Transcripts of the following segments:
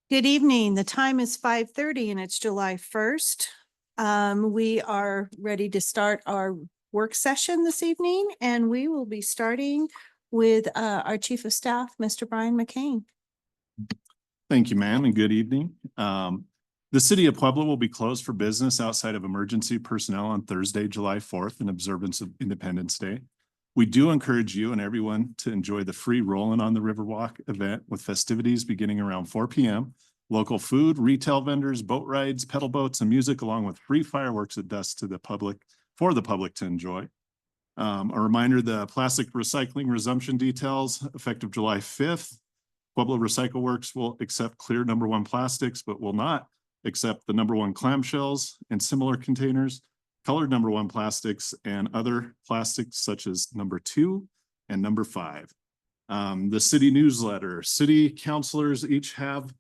Good evening. The time is 5:30 and it's July 1st. We are ready to start our work session this evening, and we will be starting with our Chief of Staff, Mr. Brian McCain. Thank you, ma'am, and good evening. The city of Pueblo will be closed for business outside of emergency personnel on Thursday, July 4th, in observance of Independence Day. We do encourage you and everyone to enjoy the free Rollin' on the Riverwalk event with festivities beginning around 4 p.m. Local food, retail vendors, boat rides, pedal boats, and music, along with free fireworks at dusk to the public, for the public to enjoy. A reminder, the plastic recycling resumption details effective July 5th. Pueblo Recycle Works will accept clear #1 plastics, but will not accept the #1 clamshells and similar containers, colored #1 plastics, and other plastics such as #2 and #5. The city newsletter, city councilors each have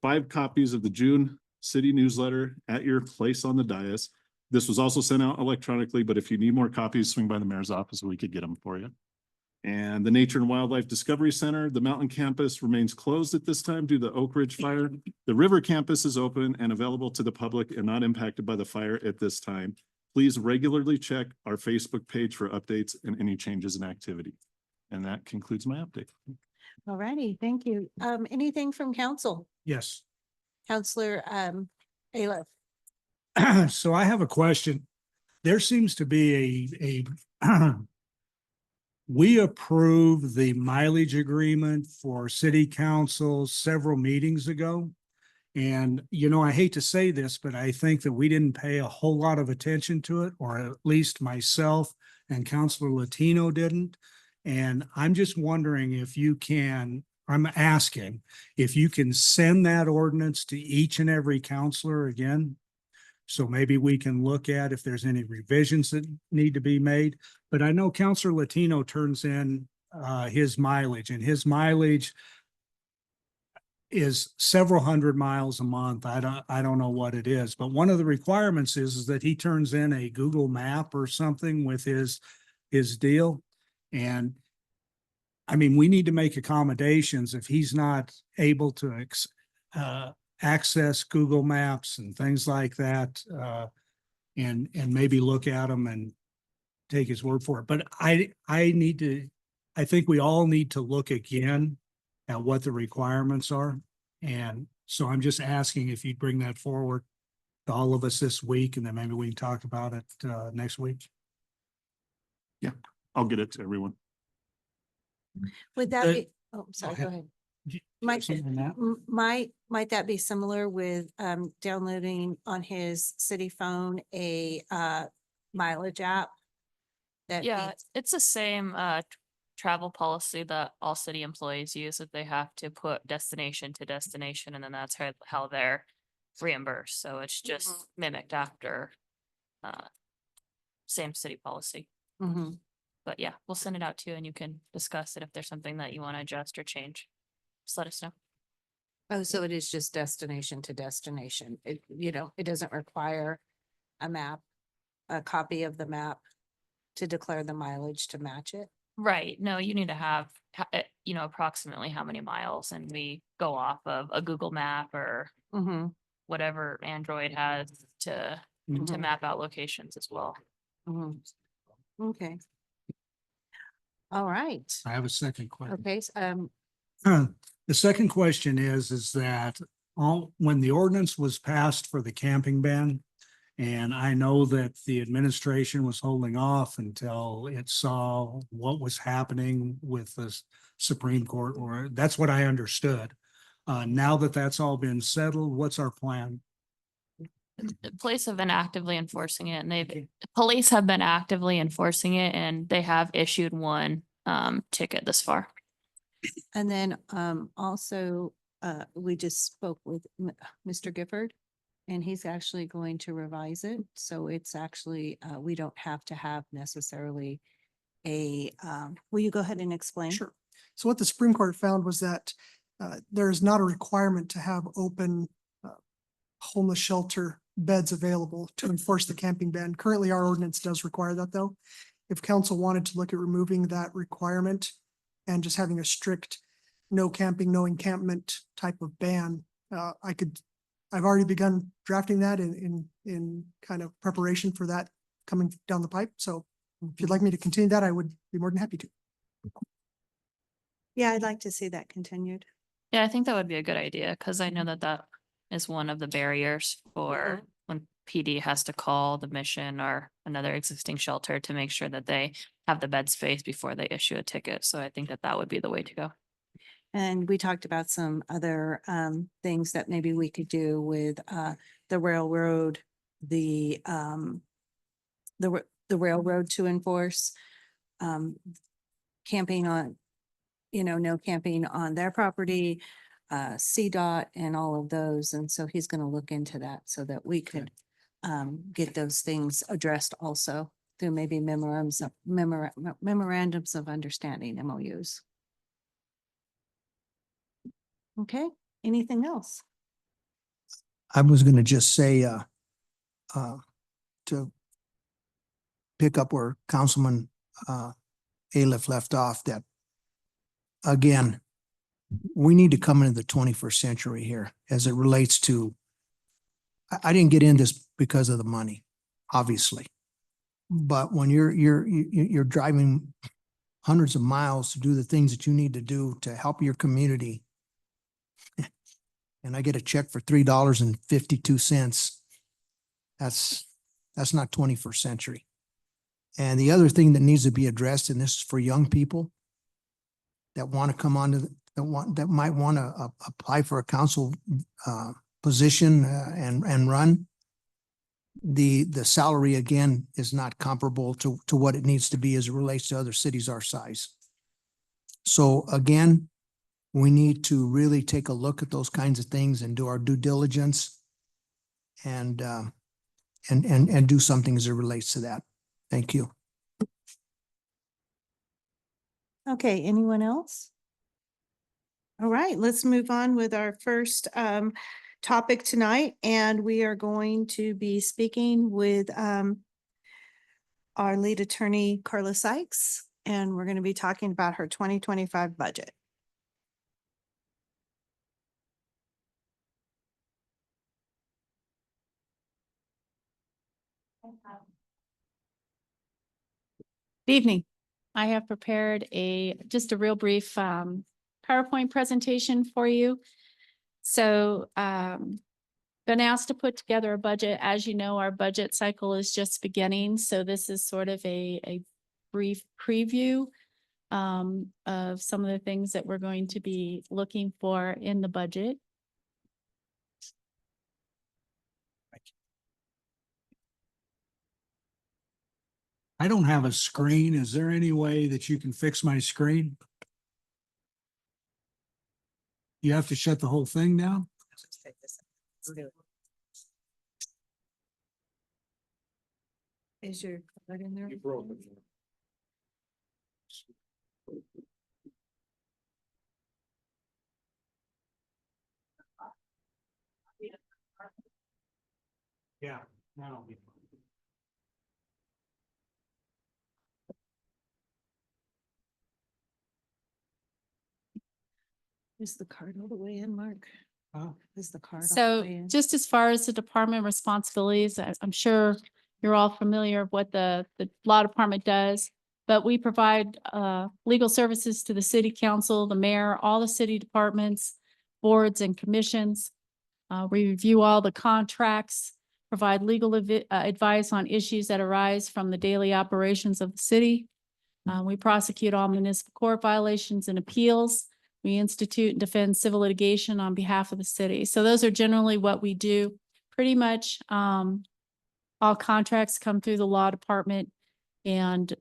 5 copies of the June city newsletter at your place on the dais. This was also sent out electronically, but if you need more copies, swing by the mayor's office and we could get them for you. And the Nature and Wildlife Discovery Center, the mountain campus remains closed at this time due to the Oak Ridge fire. The river campus is open and available to the public and not impacted by the fire at this time. Please regularly check our Facebook page for updates and any changes in activity. And that concludes my update. All righty, thank you. Anything from council? Yes. Counselor Aliff. So I have a question. There seems to be a we approved the mileage agreement for city council several meetings ago. And, you know, I hate to say this, but I think that we didn't pay a whole lot of attention to it, or at least myself and Councilor Latino didn't. And I'm just wondering if you can, I'm asking if you can send that ordinance to each and every counselor again. So maybe we can look at if there's any revisions that need to be made. But I know Councilor Latino turns in his mileage, and his mileage is several hundred miles a month. I don't know what it is, but one of the requirements is that he turns in a Google map or something with his deal. And I mean, we need to make accommodations if he's not able to access Google Maps and things like that, and maybe look at them and take his word for it. But I think we all need to look again at what the requirements are. And so I'm just asking if you'd bring that forward to all of us this week, and then maybe we can talk about it next week. Yeah, I'll get it to everyone. Would that be, oh, sorry, go ahead. Might that be similar with downloading on his city phone a mileage app? Yeah, it's the same travel policy that all city employees use, that they have to put destination to destination, and then that's how they're reimbursed. So it's just mimicked after same city policy. But yeah, we'll send it out to you and you can discuss it if there's something that you want to adjust or change. Just let us know. Oh, so it is just destination to destination. It, you know, it doesn't require a map, a copy of the map to declare the mileage to match it. Right. No, you need to have, you know, approximately how many miles, and we go off of a Google map or whatever Android has to map out locations as well. Okay. All right. I have a second question. Okay. The second question is that when the ordinance was passed for the camping ban, and I know that the administration was holding off until it saw what was happening with the Supreme Court, or that's what I understood. Now that that's all been settled, what's our plan? The police have been actively enforcing it, and police have been actively enforcing it, and they have issued one ticket this far. And then also we just spoke with Mr. Gifford, and he's actually going to revise it. So it's actually, we don't have to have necessarily a, will you go ahead and explain? Sure. So what the Supreme Court found was that there is not a requirement to have open homeless shelter beds available to enforce the camping ban. Currently, our ordinance does require that, though. If council wanted to look at removing that requirement and just having a strict no camping, no encampment type of ban, I've already begun drafting that in kind of preparation for that coming down the pipe. So if you'd like me to continue that, I would be more than happy to. Yeah, I'd like to see that continued. Yeah, I think that would be a good idea, because I know that that is one of the barriers for when PD has to call the mission or another existing shelter to make sure that they have the bed space before they issue a ticket. So I think that that would be the way to go. And we talked about some other things that maybe we could do with the railroad, the railroad to enforce camping on, no camping on their property, CDOT and all of those. And so he's going to look into that so that we could get those things addressed also through maybe memorandums of understanding, MOUs. Okay, anything else? I was gonna just say, to pick up where Councilman, Aliff left off, that again, we need to come into the 21st century here as it relates to, I didn't get in this because of the money, obviously. But when you're driving hundreds of miles to do the things that you need to do to help your community, and I get a check for $3.52. That's not 21st century. And the other thing that needs to be addressed, and this is for young people that want to come on to, that might want to apply for a council position and run, the salary again is not comparable to what it needs to be as it relates to other cities our size. So again, we need to really take a look at those kinds of things and do our due diligence and do something as it relates to that. Thank you. Okay, anyone else? All right, let's move on with our first topic tonight, and we are going to be speaking with our lead attorney, Carla Sykes, and we're going to be talking about her 2025 budget. Good evening. I have prepared just a real brief PowerPoint presentation for you. So been asked to put together a budget. As you know, our budget cycle is just beginning. So this is sort of a brief preview of some of the things that we're going to be looking for in the budget. I don't have a screen. Is there any way that you can fix my screen? You have to shut the whole thing down? Is your card in there? Yeah. That'll be fine. Is the card all the way in, Mark? Huh? Is the card all the So way in? just as far as the department responsibilities, I'm sure you're all familiar with what the law department does, but we provide legal services to the city council, the mayor, all the city departments, boards and commissions. We review all the contracts, provide legal advice on issues that arise from the daily operations of the city. We prosecute all municipal court violations and appeals. We institute and defend civil litigation on behalf of the city. So those are generally what we do. Pretty much all contracts come through the law department, and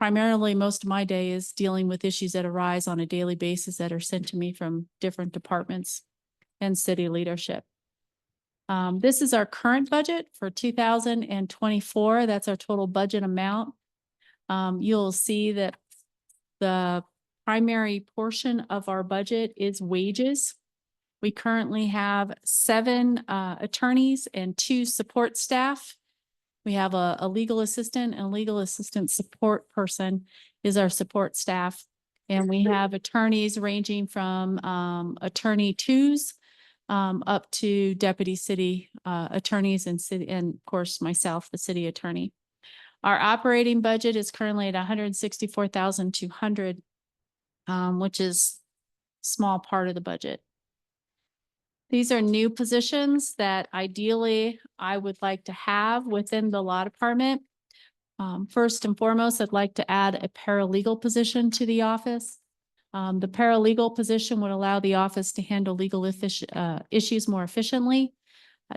primarily most of my day is dealing with issues that arise on a daily basis that are sent to me from different departments and city leadership. This is our current budget for 2024. That's our total budget amount. You'll see that the primary portion of our budget is wages. We currently have 7 attorneys and 2 support staff. We have a legal assistant, and a legal assistant support person is our support staff. And we have attorneys ranging from attorney 2s up to deputy city attorneys and city, and of course myself, the city attorney. Our operating budget is currently at 164,200, which is a small part of the budget. These are new positions that ideally I would like to have within the law department. First and foremost, I'd like to add a paralegal position to the office. The paralegal position would allow the office to handle legal issues more efficiently.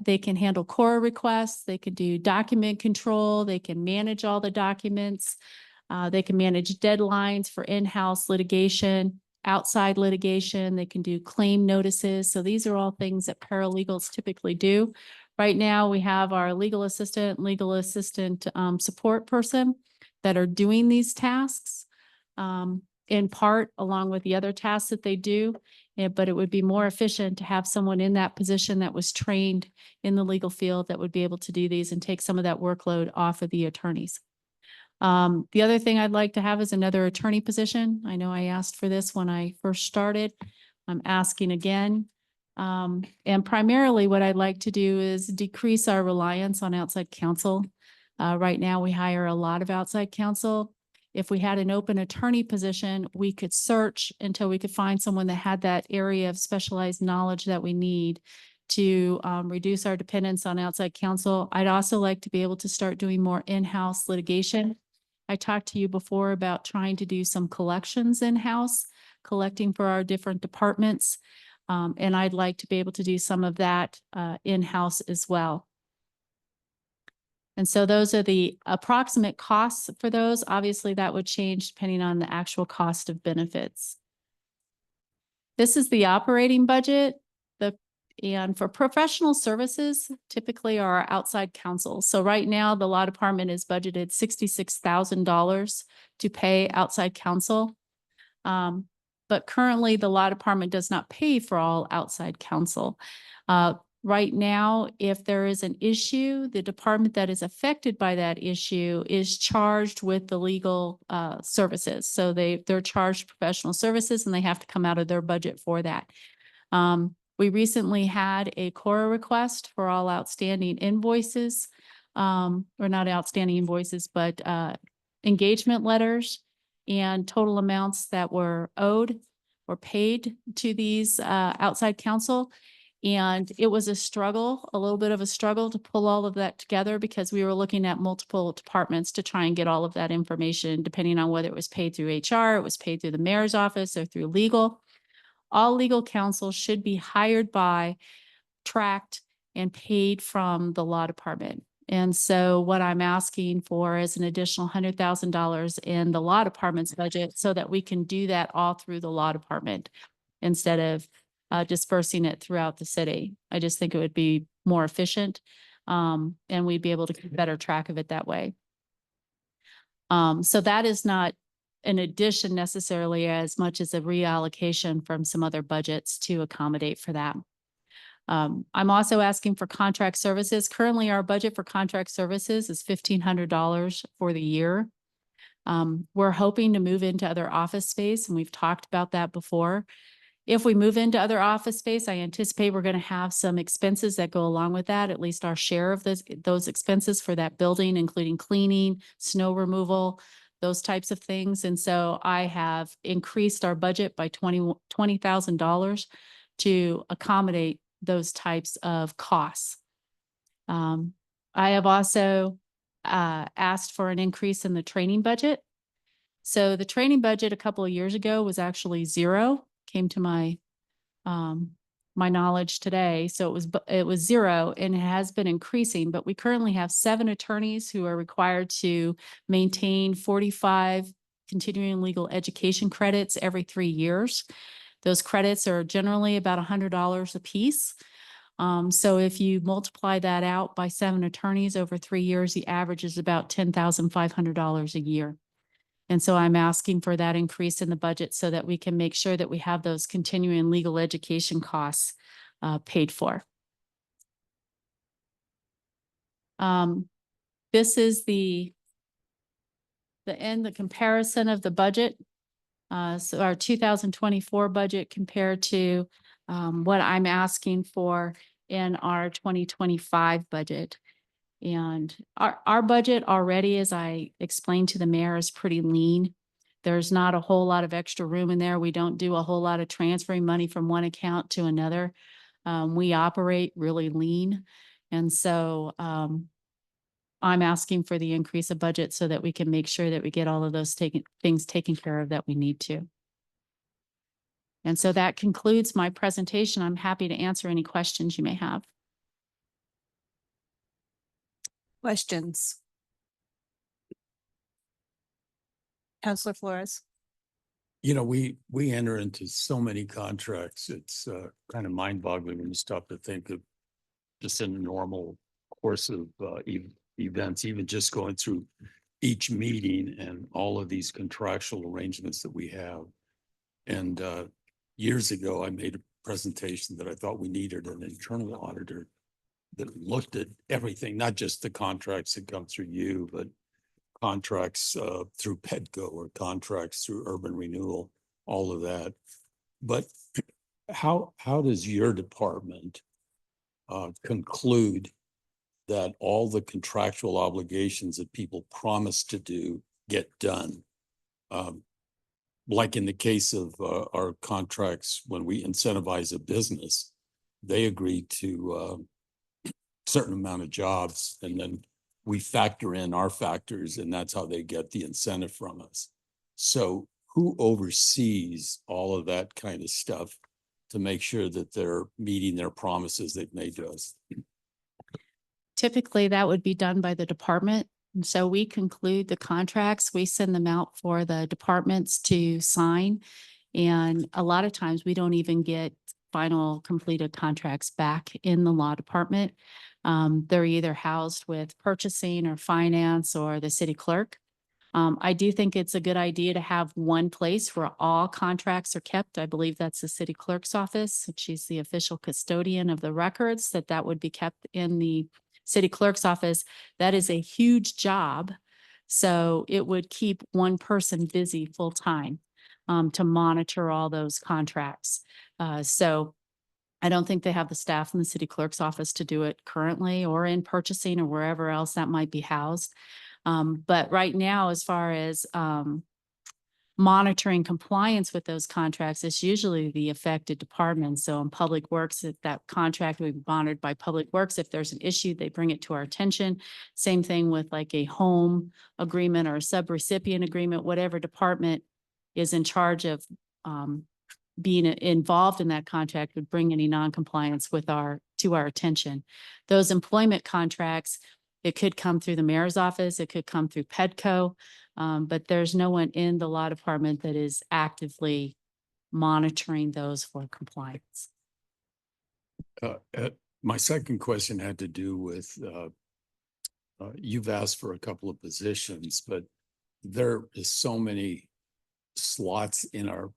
They can handle core requests, they can do document control, they can manage all the documents. They can manage deadlines for in-house litigation, outside litigation, they can do claim notices. So these are all things that paralegals typically do. Right now, we have our legal assistant support person that are doing these tasks. In part, along with the other tasks that they do, but it would be more efficient to have someone in that position that was trained in the legal field that would be able to do these and take some of that workload off of the attorneys. The other thing I'd like to have is another attorney position. I know I asked for this when I first started. I'm asking again. And primarily what I'd like to do is decrease our reliance on outside counsel. Right now, we hire a lot of outside counsel. If we had an open attorney position, we could search until we could find someone that had that area of specialized knowledge that we need to reduce our dependence on outside counsel. I'd also like to be able to start doing more in-house litigation. I talked to you before about trying to do some collections in-house, collecting for our different departments. And I'd like to be able to do some of that in-house as well. And so those are the approximate costs for those. Obviously, that would change depending on the actual cost of benefits. This is the operating budget. And for professional services, typically are our outside counsel. So right now, the law department is budgeted $66,000 to pay outside counsel. But currently, the law department does not pay for all outside counsel. Right now, if there is an issue, the department that is affected by that issue is charged with the legal services. So they're charged professional services and they have to come out of their budget for that. We recently had a CORA request for all outstanding invoices, or not outstanding invoices, but engagement letters and total amounts that were owed or paid to these outside counsel. And it was a little bit of a struggle to pull all of that together because we were looking at multiple departments to try and get all of that information, depending on whether it was paid through HR, it was paid through the mayor's office, or through legal. All legal counsel should be hired by, tracked, and paid from the law department. And so what I'm asking for is an additional $100,000 in the law department's budget so that we can do that all through the law department instead of dispersing it throughout the city. I just think it would be more efficient, and we'd be able to keep better track of it that way. So that is not an addition necessarily as much as a reallocation from some other budgets to accommodate for that. I'm also asking for contract services. Currently, our budget for contract services is $1,500 for the year. We're hoping to move into other office space, and we've talked about that before. If we move into other office space, I anticipate we're going to have some expenses that go along with that, at least our share of those expenses for that building, including cleaning, snow removal, those types of things. And so I have increased our budget by $20,000 to accommodate those types of costs. I have also asked for an increase in the training budget. So the training budget a couple of years ago was actually zero. Came to my my knowledge today. So it was zero, and it has been increasing, but we currently have 7 attorneys who are required to maintain 45 continuing legal education credits every 3 years. Those credits are generally about $100 a piece. So if you multiply that out by 7 attorneys over 3 years, the average is about $10,500 a year. And so I'm asking for that increase in the budget so that we can make sure that we have those continuing legal education costs paid for. This is the comparison of the budget. So our 2024 budget compared to what I'm asking for in our 2025 budget. And our budget already, as I explained to the mayor, is pretty lean. There's not a whole lot of extra room in there. We don't do a whole lot of transferring money from one account to another. We operate really lean. And so I'm asking for the increase of budget so that we can make sure that we get all of those things taken care of that we need to. And so that concludes my presentation. I'm happy to answer any questions you may have. Questions? Counselor Flores? You know, we enter into so many contracts. It's kind of mind boggling when you stop to think of just in a normal course of events, even just going through each meeting and all of these contractual arrangements that we have. And years ago, I made a presentation that I thought we needed an internal auditor that looked at everything, not just the contracts that come through you, but contracts through Petco or contracts through Urban Renewal, all of that. But how does your department conclude that all the contractual obligations that people promise to do get done? Like in the case of our contracts, when we incentivize a business, they agree to a certain amount of jobs, and then we factor in our factors, and that's how they get the incentive from us. So who oversees all of that kind of stuff to make sure that they're meeting their promises they've made to us? Typically, that would be done by the department. And so we conclude the contracts, we send them out for the departments to sign. And a lot of times we don't even get final completed contracts back in the law department. They're either housed with purchasing or finance or the city clerk. I do think it's a good idea to have one place where all contracts are kept. I believe that's the city clerk's office. She's the official custodian of the records, that would be kept in the city clerk's office. That is a huge job. So it would keep one person busy full time to monitor all those contracts. So I don't think they have the staff in the city clerk's office to do it currently, or in purchasing or wherever else that might be housed. But right now, as far as monitoring compliance with those contracts, it's usually the affected department. So in Public Works, if that contract will be monitored by Public Works. If there's an issue, they bring it to our attention. Same thing with like a home agreement or a subrecipient agreement, whatever department is in charge of being involved in that contract would bring any non-compliance to our attention. Those employment contracts, it could come through the mayor's office, it could come through Petco, but there's no one in the law department that is actively monitoring those for compliance. My second question had to do with, you've asked for a couple of positions, but there is so many slots in our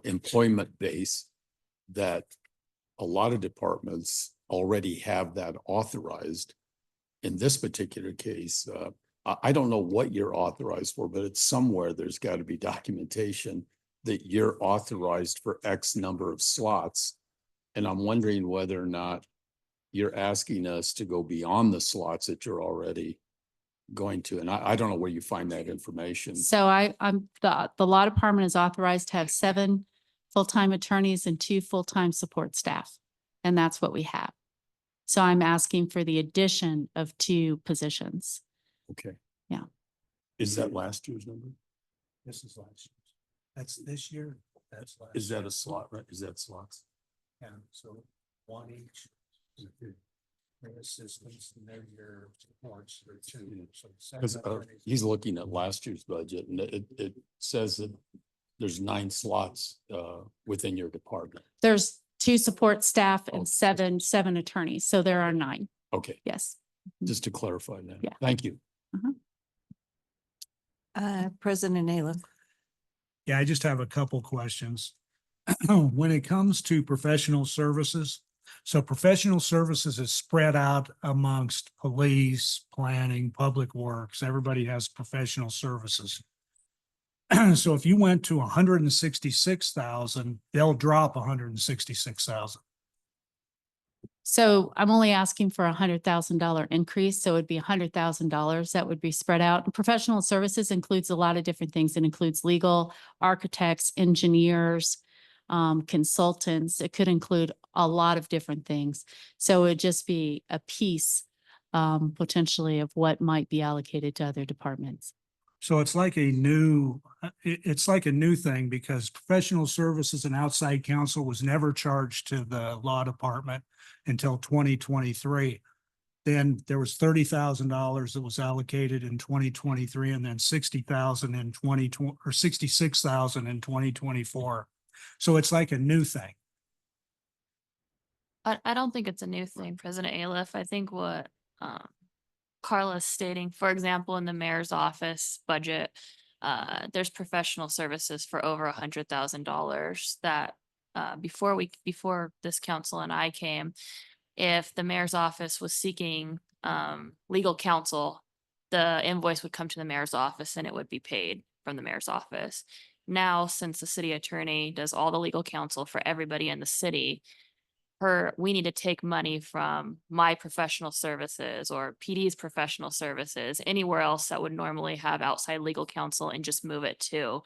employment base that a lot of departments already have that authorized. In this particular case, I don't know what you're authorized for, but it's somewhere there's got to be documentation that you're authorized for X number of slots. And I'm wondering whether or not you're asking us to go beyond the slots that you're already going to. And I don't know where you find that information. So the law department is authorized to have 7 full-time attorneys and 2 full-time support staff. And that's what we have. So I'm asking for the addition of 2 positions. Okay. Yeah. Is that last year's number? This is last year. That's this year. That's last. Is that a slot, right? Is that slots? Yeah, so one each. Their assistants and then your supports or 2. So Because 7 attorneys. he's looking at last year's budget, and it says that there's 9 slots within your department. There's 2 support staff Oh. and seven attorneys. So there are 9. Okay, Yes. just to clarify that. Yeah. Thank you. President Ayla? Yeah, I just have a couple questions. When it comes to professional services, so professional services is spread out amongst police, planning, public works. Everybody has professional services. So if you went to 166,000, they'll drop 166,000. So I'm only asking for $100,000 increase, so it'd be $100,000 that would be spread out. And professional services includes a lot of different things. It includes legal, architects, engineers, consultants. It could include a lot of different things. So it'd just be a piece potentially of what might be allocated to other departments. So it's like a new, it's like a new thing because professional services and outside counsel was never charged to the law department until 2023. Then there was $30,000 that was allocated in 2023 and then 60,000 in 2020 or 66,000 in 2024. So it's like a new thing. I don't think it's a new thing, President Aliff. I think what Carla's stating, for example, in the mayor's office budget, there's professional services for over $100,000 that before this council and I came, if the mayor's office was seeking legal counsel, the invoice would come to the mayor's office and it would be paid from the mayor's office. Now, since the city attorney does all the legal counsel for everybody in the city, we need to take money from my professional services or PD's professional services, anywhere else that would normally have outside legal counsel, and just move it to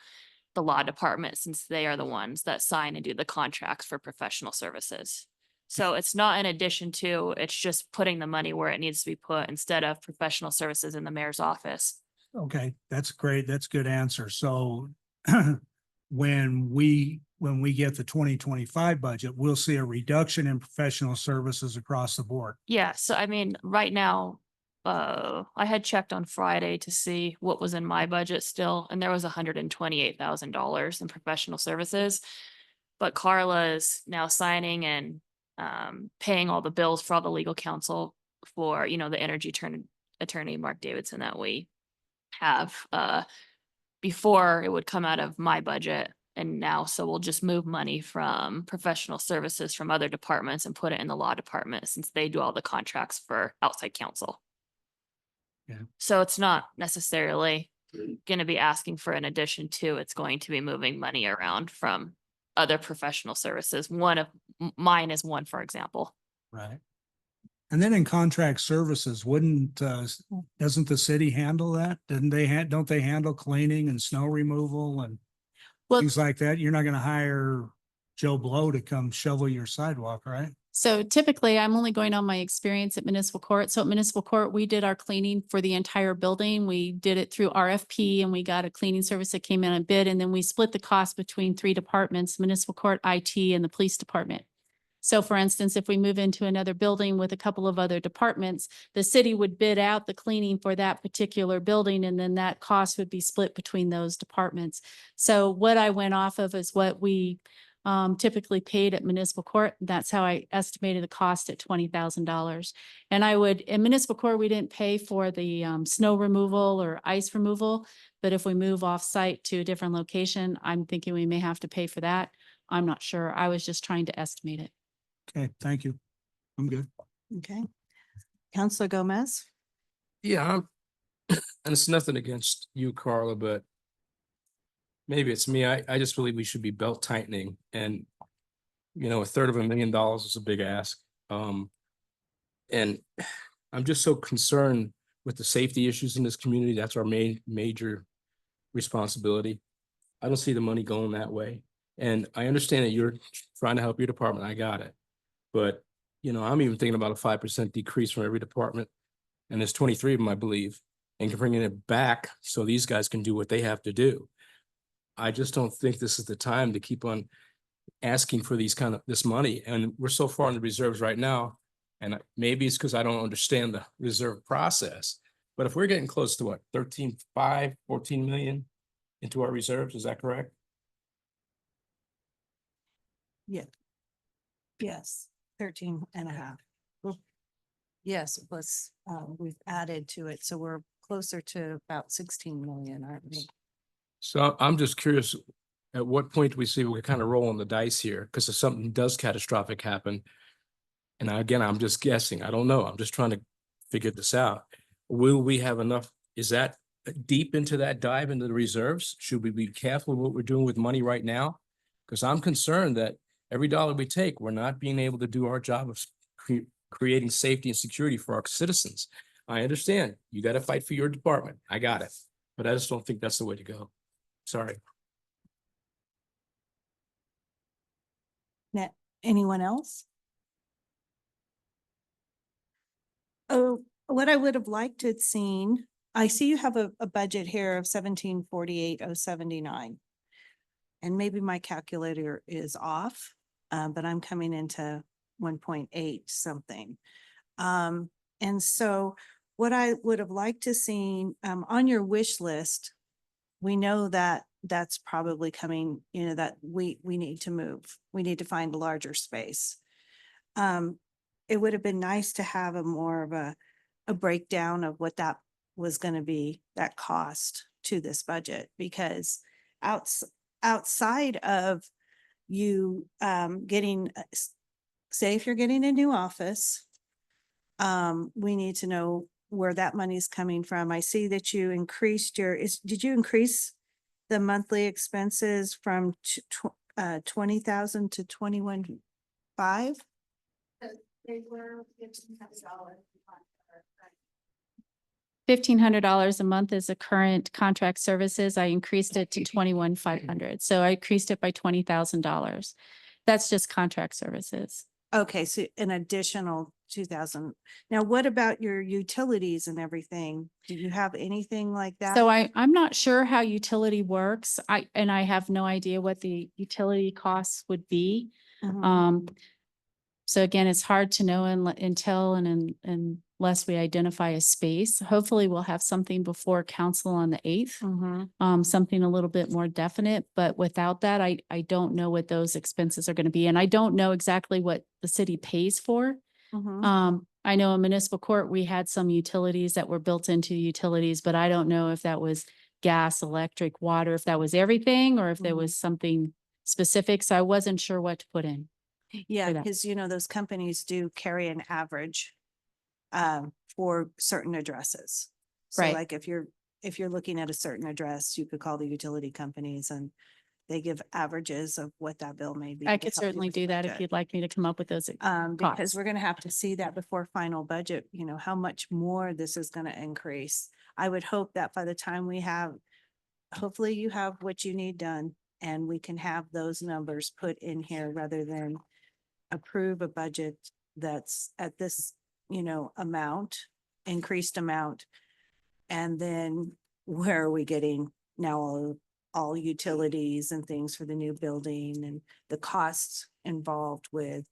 the law department, since they are the ones that sign and do the contracts for professional services. So it's not in addition to, it's just putting the money where it needs to be put instead of professional services in the mayor's office. Okay, that's great. That's a good answer. So when we get the 2025 budget, we'll see a reduction in professional services across the board. Yeah, so I mean, right now, I had checked on Friday to see what was in my budget still, and there was $128,000 in professional services. But Carla is now signing and paying all the bills for all the legal counsel for, the energy attorney, Mark Davidson, that we have. Before it would come out of my budget. And now, so we'll just move money from professional services from other departments and put it in the law department, since they do all the contracts for outside counsel. Yeah. So it's not necessarily going to be asking for an addition to, it's going to be moving money around from other professional services. Mine is one, for example. Right. And then in contract services, doesn't the city handle that? Don't they handle cleaning and snow removal and Well, things like that? You're not gonna hire Joe Blow to come shovel your sidewalk, right? so typically I'm only going on my experience at municipal court. So at municipal court, we did our cleaning for the entire building. We did it through RFP and we got a cleaning service that came in on bid. And then we split the cost between 3 departments, municipal court, IT, and the police department. So for instance, if we move into another building with a couple of other departments, the city would bid out the cleaning for that particular building, and then that cost would be split between those departments. So what I went off of is what we typically paid at municipal court. That's how I estimated the cost at $20,000. And in municipal court, we didn't pay for the snow removal or ice removal. But if we move off site to a different location, I'm thinking we may have to pay for that. I'm not sure. I was just trying to estimate it. Okay, thank you. I'm good. Okay. Counselor Gomez? Yeah, and it's nothing against you, Carla, but maybe it's me. I just believe we should be belt tightening, and $250,000 is a big ask. And I'm just so concerned with the safety issues in this community. That's our major responsibility. I don't see the money going that way. And I understand that you're trying to help your department. I got it. But, I'm even thinking about a 5% decrease from every department. And there's 23 of them, I believe, and bringing it back so these guys can do what they have to do. I just don't think this is the time to keep on asking for this money. And we're so far in the reserves right now. And maybe it's because I don't understand the reserve process. But if we're getting close to what, 13.5, 14 million into our reserves, is that correct? Yeah. Yes, 13.5. Yes, plus we've added to it. So we're closer to about 16 million, aren't we? So I'm just curious, at what point do we see we're kind of rolling the dice here? Because if something does catastrophic happen, and again, I'm just guessing, I don't know. I'm just trying to figure this out. Will we have enough? Is that deep into that dive into the reserves? Should we be careful what we're doing with money right now? Because I'm concerned that every dollar we take, we're not being able to do our job of creating safety and security for our citizens. I understand you got to fight for your department. I got it. But I just don't think that's the way to go. Sorry. Anyone else? Oh, what I would have liked to have seen, I see you have a budget here of 1748,079. And maybe my calculator is off, but I'm coming into 1.8 something. And so what I would have liked to seen, on your wish list, we know that that's probably coming, that we need to move. We need to find a larger space. It would have been nice to have a more of a breakdown of what that was going to be, that cost to this budget, because outside of you getting, say if you're getting a new office, we need to know where that money's coming from. I see that you increased did you increase the monthly expenses from 20,000 to 21,500? They were $1,500 a month is the current contract services. I increased it to 21,500. So I increased it by $20,000. That's just contract services. Okay, so an additional 2,000. Now, what about your utilities and everything? Do you have anything like that? So I'm not sure how utility works. I have no idea what the utility costs would be. Mhm. So again, it's hard to know until unless we identify a space. Hopefully we'll have something before council on the 8th. Mhm. Something a little bit more definite, but without that, I don't know what those expenses are going to be. And I don't know exactly what the city pays for. Mhm. I know in municipal court, we had some utilities that were built into utilities, but I don't know if that was gas, electric, water, if that was everything or if there Mhm. was something specific. So I wasn't sure what to put in. Yeah, for that. because those companies do carry an average for certain addresses. So Right. like if you're looking at a certain address, you could call the utility companies and they give averages of what that bill may be. I to could help you certainly with the do that if budget. you'd like me to come up with those. Because costs. we're gonna have to see that before final budget, how much more this is gonna increase. I would hope that by the time hopefully you have what you need done and we can have those numbers put in here rather than approve a budget that's at this, increased amount. And then where are we getting now all utilities and things for the new building and the costs involved with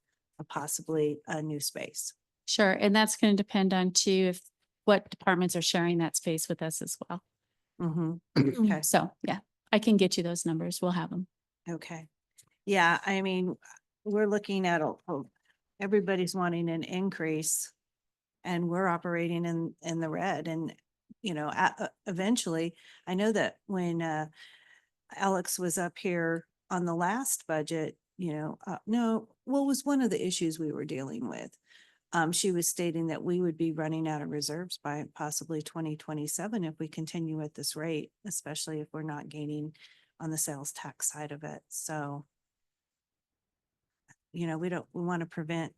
possibly a new space? Sure. And that's going to depend on too, if what departments are sharing that space with us as well. Mhm. Okay. So yeah, I can get you those numbers. We'll have them. Okay. Yeah, I mean, we're looking at, everybody's wanting an increase and we're operating in the red and, eventually, I know that when, Alex was up here on the last budget, no, what was one of the issues we were dealing with? She was stating that we would be running out of reserves by possibly 2027 if we continue at this rate, especially if we're not gaining on the sales tax side of it. So, we want to prevent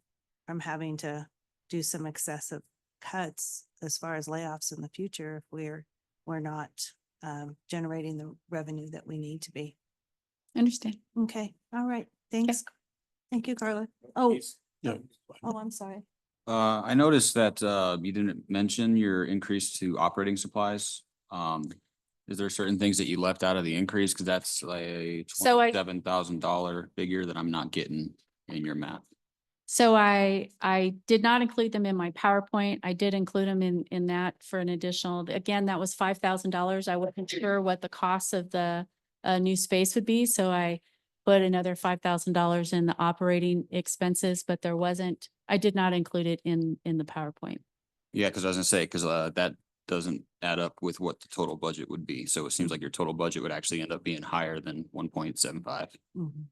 from having to do some excessive cuts as far as layoffs in the future if we're not generating the revenue that we need to be. Understand. Okay, all right, thanks. Thank you, Carla. Oh, Yeah. I'm sorry. I noticed that you didn't mention your increase to operating supplies. Is there certain things that you left out of the increase? Because that's like a So $27,000 figure that I'm not getting in your math. So I did not include them in my PowerPoint. I did include them in that for an additional, again, that was $5,000. I wasn't sure what the cost of the new space would be. So I put another $5,000 in the operating expenses, but I did not include it in the PowerPoint. Yeah, because I was gonna say, because that doesn't add up with what the total budget would be. So it seems like your total budget would actually end up being higher than 1.75. Mhm.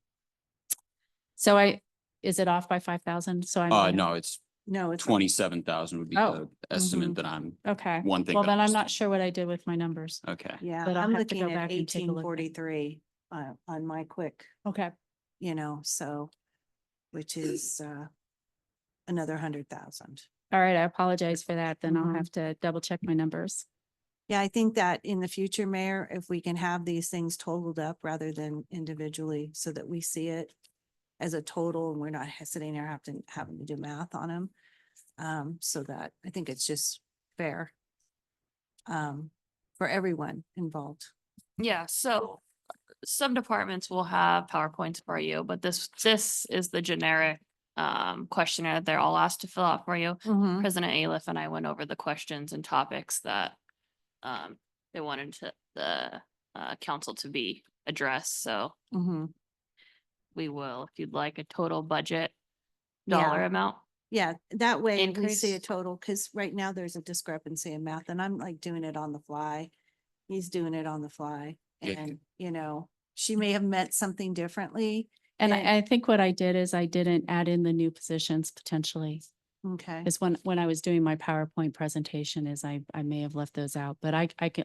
So is it off by 5,000? So I'm. No, it's No, it's. 27,000 would be Oh. the estimate Mhm. that I'm, Okay. one thing. Well, that then I'm not just- sure what I did with my numbers. Okay. Yeah, But I'll I'm have to go looking at back and take a 1843 on my quick, Okay. so, which is another 100,000. All right. I apologize for that. Then I'll Mhm. have to double check my numbers. Yeah, I think that in the future, Mayor, if we can have these things totaled up rather than individually so that we see it as a total and we're not sitting there having to do math on them. So that I think it's just fair for everyone involved. Yeah, so some departments will have PowerPoints for you, but this is the generic questionnaire that they're all asked to fill out for you. President Aliff and I went over the questions and topics that they wanted the council to be addressed. So Mhm. we will, if you'd like, a total budget Yeah. dollar amount. Yeah, that way we see a Increase. total, because right now there's a discrepancy in math and I'm like doing it on the fly. He's doing it on the fly Yeah. and, she may have meant something differently. And And- I think what I did is I didn't add in the new positions potentially. Okay, Is when I was doing my PowerPoint presentation is I may have left those out, but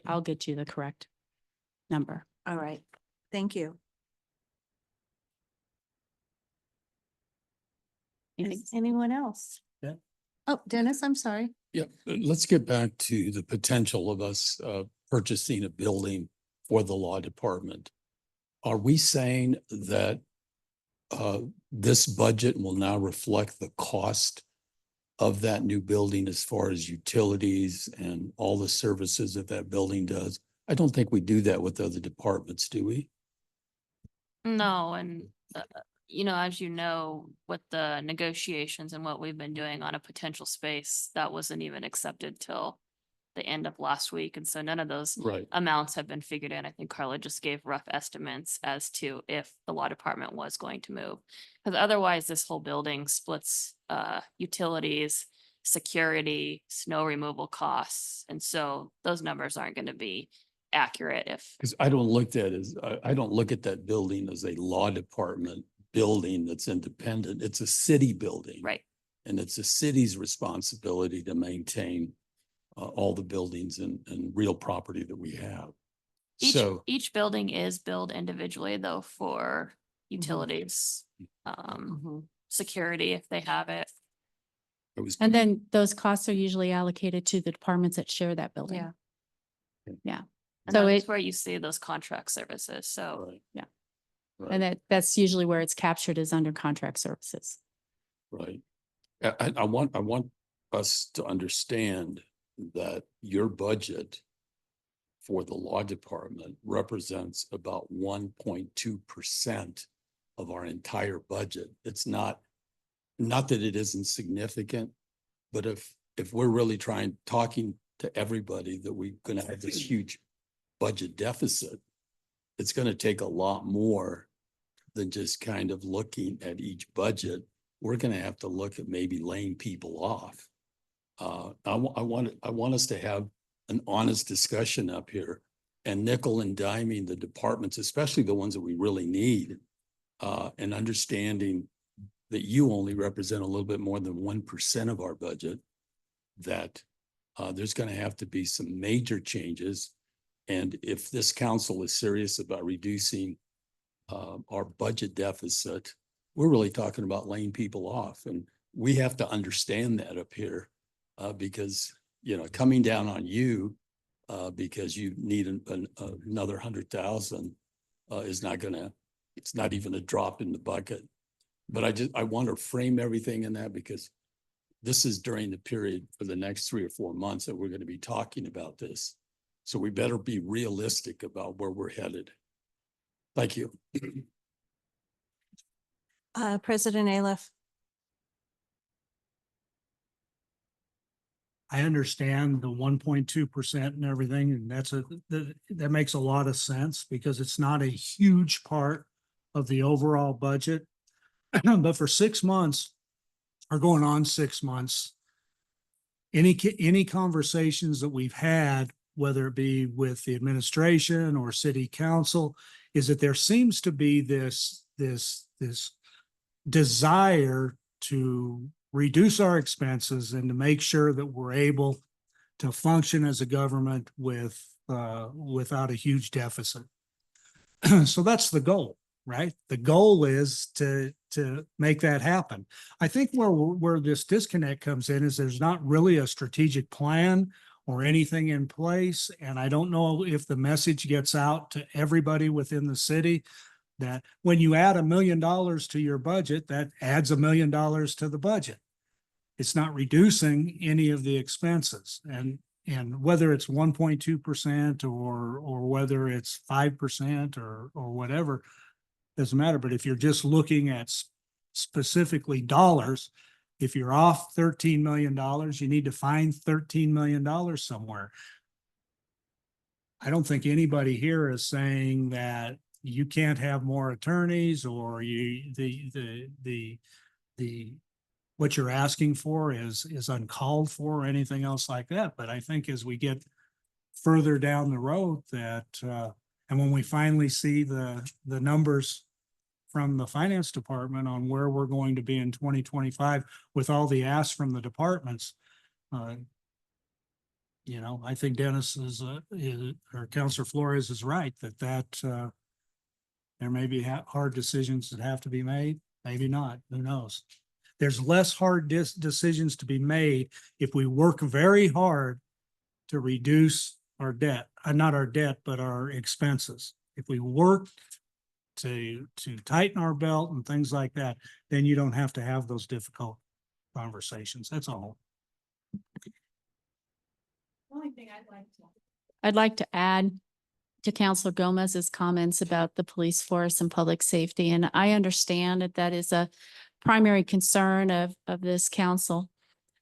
I'll get you the correct number. all right. Thank you. Anything? Is anyone else? Yeah. Oh, Dennis, I'm sorry. Yeah, let's get back to the potential of us purchasing a building for the law department. Are we saying that this budget will now reflect the cost of that new building as far as utilities and all the services that that building does? I don't think we do that with other departments, do we? No, and as you know, with the negotiations and what we've been doing on a potential space, that wasn't even accepted till the end of last week. And so none of those Right. amounts have been figured in. I think Carla just gave rough estimates as to if the law department was going to move. Because otherwise, this whole building splits utilities, security, snow removal costs. And so those numbers aren't going to be accurate if, Because I don't look at it as, I don't look at that building as a law department building that's independent. It's a city building. right. And it's the city's responsibility to maintain all the buildings and real property that we have. So, Each building is billed individually though for utilities, Mhm. security if they have it. it was. And then those costs are usually allocated to the departments that share that building. Yeah. And So that's it- where you see those contract services. So Right. Yeah. Right. And that's usually where it's captured is under contract services. Right. I want us to understand that your budget for the law department represents about 1.2% of our entire budget. It's not that it isn't significant, but if we're really talking to everybody that we're gonna have this huge budget deficit, it's gonna take a lot more than just kind of looking at each budget. We're gonna have to look at maybe laying people off. I want us to have an honest discussion up here and nickel and diming the departments, especially the ones that we really need. And understanding that you only represent a little bit more than 1% of our budget, that there's gonna have to be some major changes. And if this council is serious about reducing our budget deficit, we're really talking about laying people off. And we have to understand that up here because, coming down on you because you need another 100,000 is not it's not even a drop in the bucket. But I want to frame everything in that because this is during the period for the next 3 or 4 months that we're going to be talking about this. So we better be realistic about where we're headed. Thank you. President Aliff. I understand the 1.2% and everything, and that makes a lot of sense because it's not a huge part of the overall budget. But for 6 months, or going on 6 months, any conversations that we've had, whether it be with the administration or city council, is that there seems to be this desire to reduce our expenses and to make sure that we're able to function as a government without a huge deficit. So that's the goal, right? The goal is to make that happen. I think where this disconnect comes in is there's not really a strategic plan or anything in place. And I don't know if the message gets out to everybody within the city that when you add $1 million to your budget, that adds $1 million to the budget. It's not reducing any of the expenses. And whether it's 1.2% or whether it's 5% or whatever, doesn't matter. But if you're just looking at specifically dollars, if you're off $13 million, you need to find $13 million somewhere. I don't think anybody here is saying that you can't have more attorneys or what you're asking for is uncalled for or anything else like that. But I think as we get further down the road that, and when we finally see the numbers from the finance department on where we're going to be in 2025 with all the asks from the departments, you know, I think Dennis or Counselor Flores is right that there may be hard decisions that have to be made, maybe not, who knows? There's less hard decisions to be made if we work very hard to reduce our debt, not our debt, but our expenses. If we work to tighten our belt and things like that, then you don't have to have those difficult conversations. That's all. I'd like to add to Councilor Gomez's comments about the police force and public safety. And I understand that that is a primary concern of this council.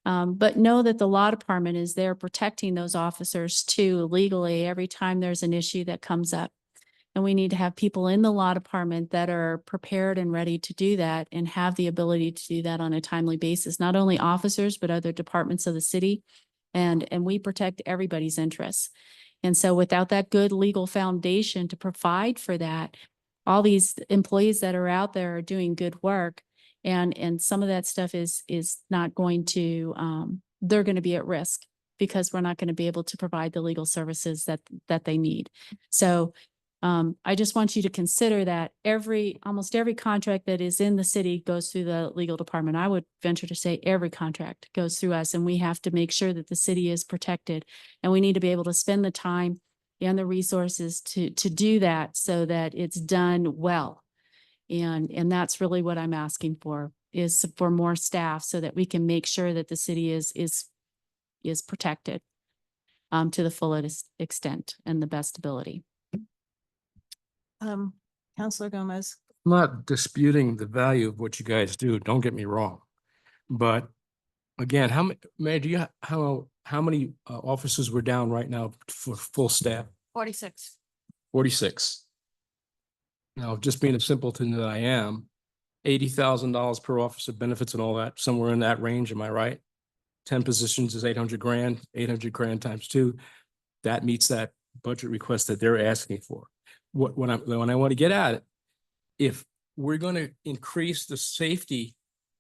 But know that the law department is there protecting those officers too legally every time there's an issue that comes up. And we need to have people in the law department that are prepared and ready to do that and have the ability to do that on a timely basis, not only officers, but other departments of the city. And we protect everybody's interests. And so without that good legal foundation to provide for that, all these employees that are out there are doing good work. And some of that stuff is not going to, they're going to be at risk because we're not going to be able to provide the legal services that they need. So I just want you to consider that almost every contract that is in the city goes through the legal department. I would venture to say every contract goes through us, and we have to make sure that the city is protected. And we need to be able to spend the time and the resources to do that so that it's done well. And that's really what I'm asking for, is for more staff so that we can make sure that the city is protected to the fullest extent and the best ability. Counselor Gomez. I'm not disputing the value of what you guys do. Don't get me wrong. But again, how many officers were down right now for full staff? 46. 46. Now, just being a simpleton that I am, $80,000 per officer benefits and all that, somewhere in that range, am I right? 10 positions is 800 grand, 800 grand times 2. That meets that budget request that they're asking for. When I want to get at it, if we're going to increase the safety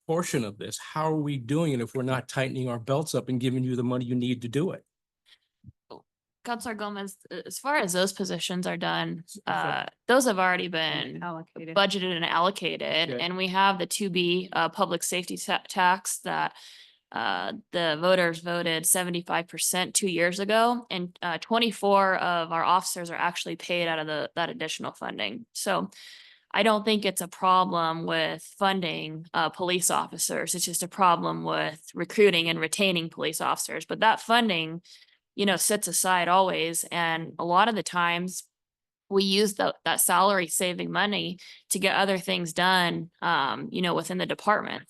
portion of this, how are we doing it if we're not tightening our belts up and giving you the money you need to do it? Counselor Gomez, as far as those positions are done, those have already been Allocated. budgeted and allocated, Okay. and we have the 2B public safety tax that the voters voted 75% 2 years ago, and 24 of our officers are actually paid out of that additional funding. So I don't think it's a problem with funding police officers. It's just a problem with recruiting and retaining police officers. But that funding, you know, sits aside always. And a lot of the times we use that salary saving money to get other things done, you know, within the department.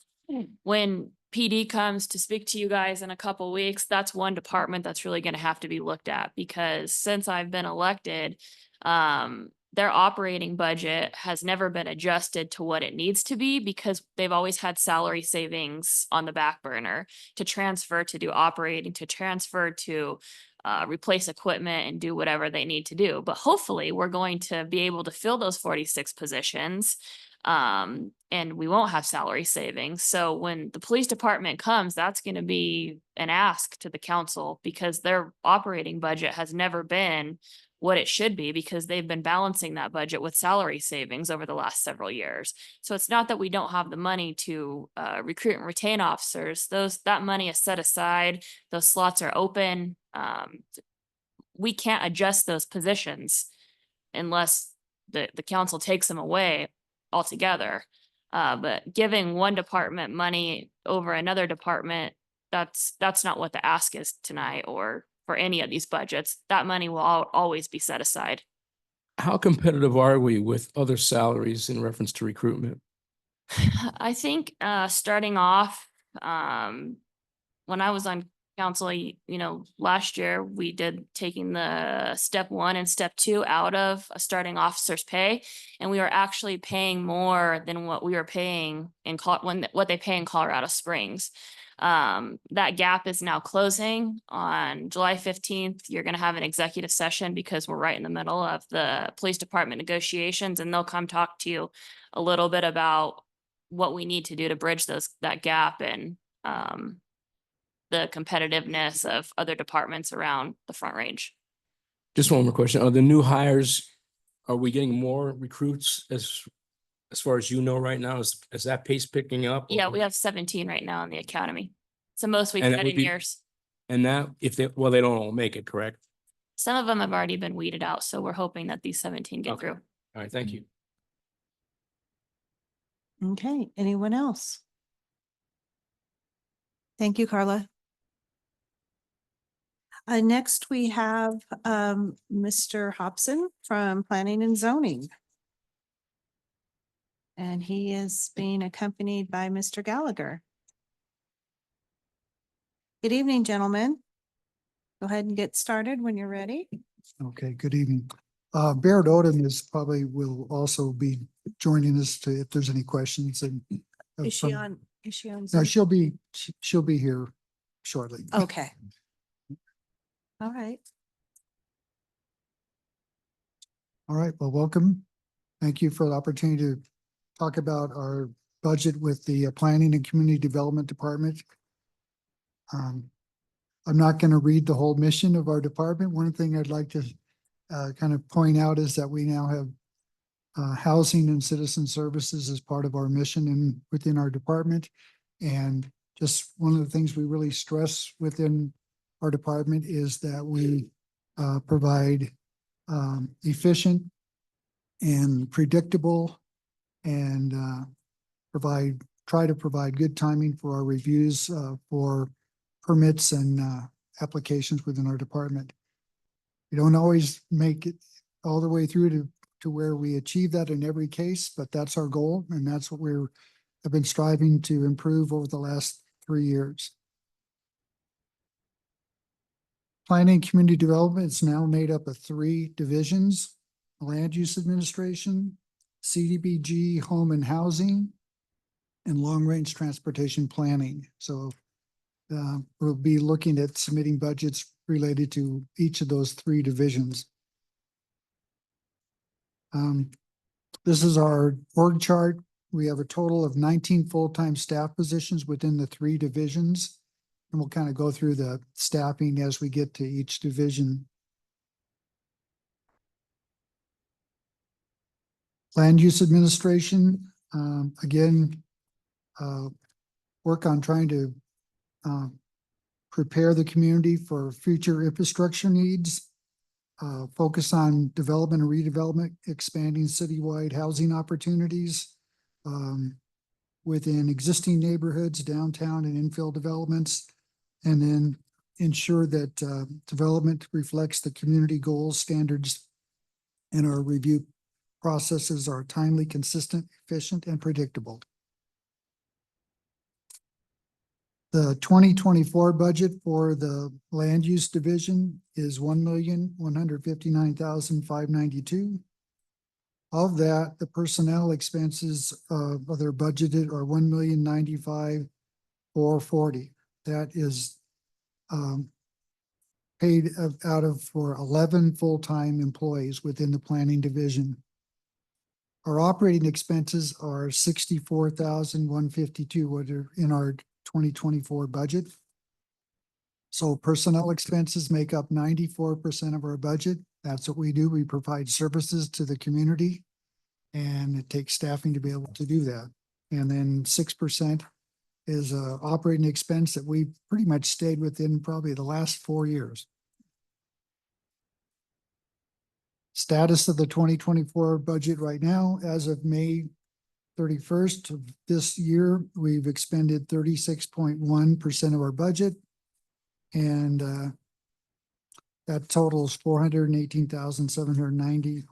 When PD comes to speak to you guys in a couple weeks, that's one department that's really going to have to be looked at, because since I've been elected, their operating budget has never been adjusted to what it needs to be, because they've always had salary savings on the back burner to transfer to do operating, to transfer to replace equipment and do whatever they need to do. But hopefully we're going to be able to fill those 46 positions And we won't have salary savings. So when the police department comes, that's going to be an ask to the council because their operating budget has never been what it should be because they've been balancing that budget with salary savings over the last several years. So it's not that we don't have the money to recruit and retain officers. That money is set aside. Those slots are open. We can't adjust those positions unless the council takes them away altogether. But giving one department money over another department, that's not what the ask is tonight or for any of these budgets. That money will always be set aside. How competitive are we with other salaries in reference to recruitment? I think starting off, when I was on council, last year we did taking the step 1 and step 2 out of a starting officer's pay, and we were actually paying more than what we were paying in what they pay in Colorado Springs. That gap is now closing. On July 15th, you're going to have an executive session because we're right in the middle of the police department negotiations, and they'll come talk to you a little bit about what we need to do to bridge that gap and the competitiveness of other departments around the Front Range. Just one more question. Are the new hires, are we getting more recruits as far as you know right now? Is that pace picking up? Yeah, we have 17 right now in the academy. It's the most we've And that had would in be- years. And that, they don't all make it, correct? Some of them have already been weeded out, so we're hoping that these 17 get Okay. through. All right, thank you. Okay, anyone else? Thank you, Carla. Next, we have Mr. Hobson from Planning and Zoning. And he is being accompanied by Mr. Gallagher. Good evening, gentlemen. Go ahead and get started when you're ready. Okay, good evening. Baird Odom will also be joining us if there's any questions and. Is she on? No, Zoom? she'll be here shortly. Okay. All right. All right, well, welcome. Thank you for the opportunity to talk about our budget with the Planning and Community Development Department. I'm not going to read the whole mission of our department. One thing I'd like to kind of point out is that we now have housing and citizen services as part of our mission and within our department. And just one of the things we really stress within our department is that we provide efficient and predictable and try to provide good timing for our reviews for permits and applications within our department. We don't always make it all the way through to where we achieve that in every case, but that's our goal, and that's what have been striving to improve over the last 3 years. Planning and Community Development is now made up of 3 divisions: Land Use Administration, CDBG, Home and Housing, and Long Range Transportation Planning. So we'll be looking at submitting budgets related to each of those 3 divisions. This is our org chart. We have a total of 19 full-time staff positions within the 3 divisions. And we'll kind of go through the staffing as we get to each division. Land Use Administration, again, work on trying to prepare the community for future infrastructure needs, focus on development and redevelopment, expanding citywide housing opportunities within existing neighborhoods, downtown and infill developments, and then ensure that development reflects the community goals, standards, and our review processes are timely, consistent, efficient, and predictable. The 2024 budget for the Land Use Division is $1,159,592. Of that, the personnel expenses they're budgeted are $1,095,440. That is paid out of for 11 full-time employees within the planning division. Our operating expenses are 64,152, what are in our 2024 budget. So personnel expenses make up 94% of our budget. That's what we do. We provide services to the community. And it takes staffing to be able to do that. And then 6% is a operating expense that we pretty much stayed within probably the last 4 years. Status of the 2024 budget right now, as of May 31st of this year, we've expended 36.1% of our budget. And that totals 418,790.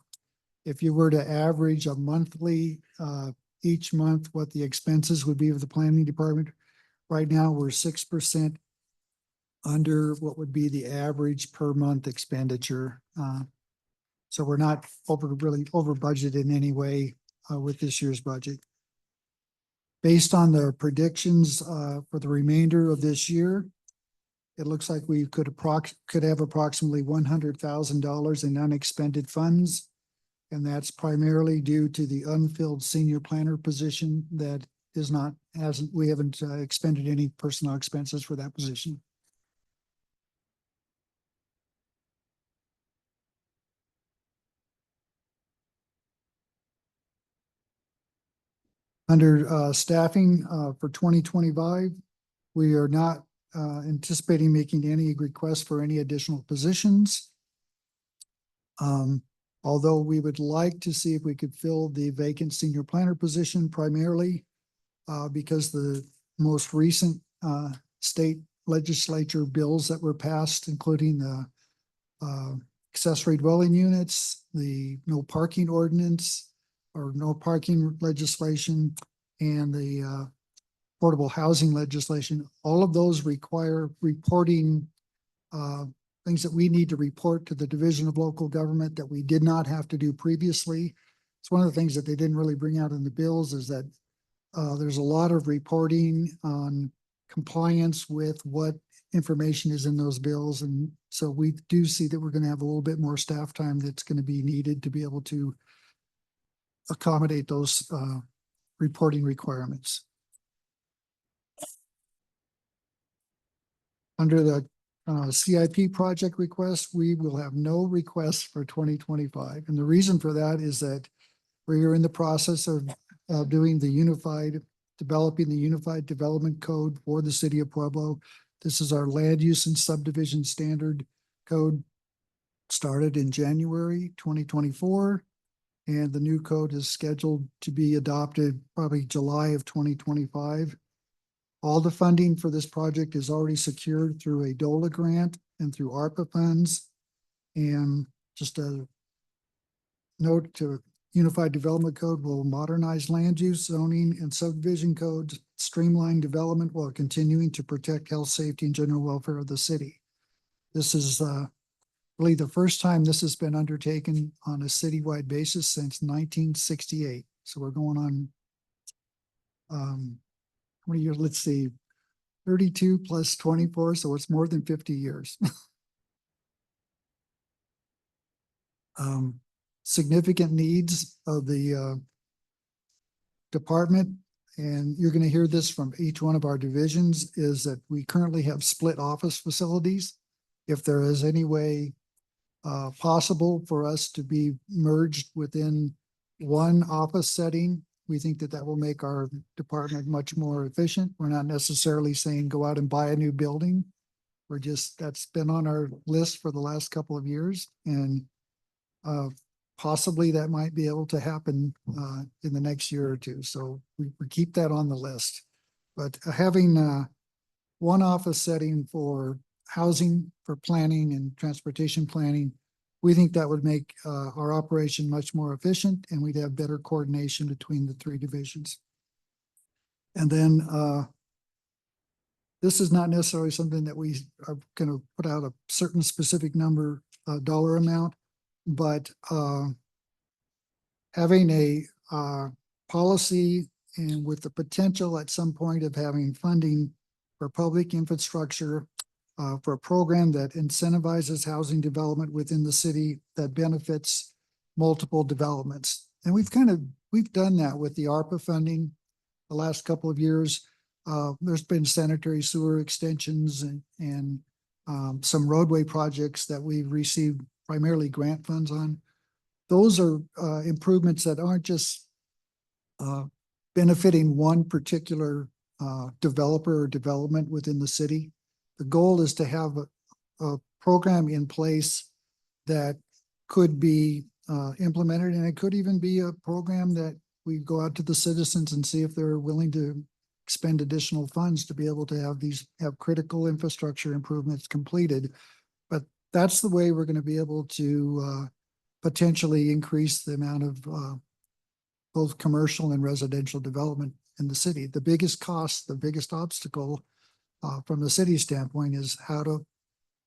If you were to average a monthly, each month, what the expenses would be of the planning department, right now, we're 6% under what would be the average per month expenditure. So we're not really over budget in any way with this year's budget. Based on the predictions for the remainder of this year, it looks like we could have approximately $100,000 in unexpended funds. And that's primarily due to the unfilled senior planner position that we haven't expended any personnel expenses for that position. Under staffing for 2025, we are not anticipating making any requests for any additional positions. Although we would like to see if we could fill the vacant senior planner position primarily because the most recent state legislature bills that were passed, including the accessory dwelling units, the no parking ordinance or no parking legislation, and the affordable housing legislation, all of those require reporting things that we need to report to the Division of Local Government that we did not have to do previously. It's one of the things that they didn't really bring out in the bills is that there's a lot of reporting on compliance with what information is in those bills. And so we do see that we're going to have a little bit more staff time that's going to be needed to be able to accommodate those reporting requirements. Under the CIP project request, we will have no requests for 2025. And the reason for that is that we are in the process of developing the Unified Development Code for the City of Pueblo. This is our land use and subdivision standard code, started in January 2024. And the new code is scheduled to be adopted probably July of 2025. All the funding for this project is already secured through a DOLA grant and through ARPA funds. And just a note to Unified Development Code will modernize land use, zoning, and subdivision codes, streamline development while continuing to protect health, safety, and general welfare of the city. This is really the first time this has been undertaken on a citywide basis since 1968. So we're going on, how many years? Let's see, 32 plus 24. So it's more than 50 years. Significant needs of the department, and you're going to hear this from each one of our divisions, is that we currently have split office facilities. If there is any way possible for us to be merged within one office setting, we think that that will make our department much more efficient. We're not necessarily saying go out and buy a new building. We're just, that's been on our list for the last couple of years, and possibly that might be able to happen in the next year or two. So we keep that on the list. But having one office setting for housing, for planning and transportation planning, we think that would make our operation much more efficient, and we'd have better coordination between the three divisions. And then this is not necessarily something that we are going to put out a certain specific number, dollar amount, but having a policy and with the potential at some point of having funding for public infrastructure for a program that incentivizes housing development within the city that benefits multiple developments. And we've done that with the ARPA funding the last couple of years. There's been sanitary sewer extensions and some roadway projects that we've received primarily grant funds on. Those are improvements that aren't just benefiting one particular developer or development within the city. The goal is to have a program in place that could be implemented, and it could even be a program that we go out to the citizens and see if they're willing to expend additional funds to be able to have critical infrastructure improvements completed. But that's the way we're going to be able to potentially increase the amount of both commercial and residential development in the city. The biggest cost, the biggest obstacle from the city standpoint is how to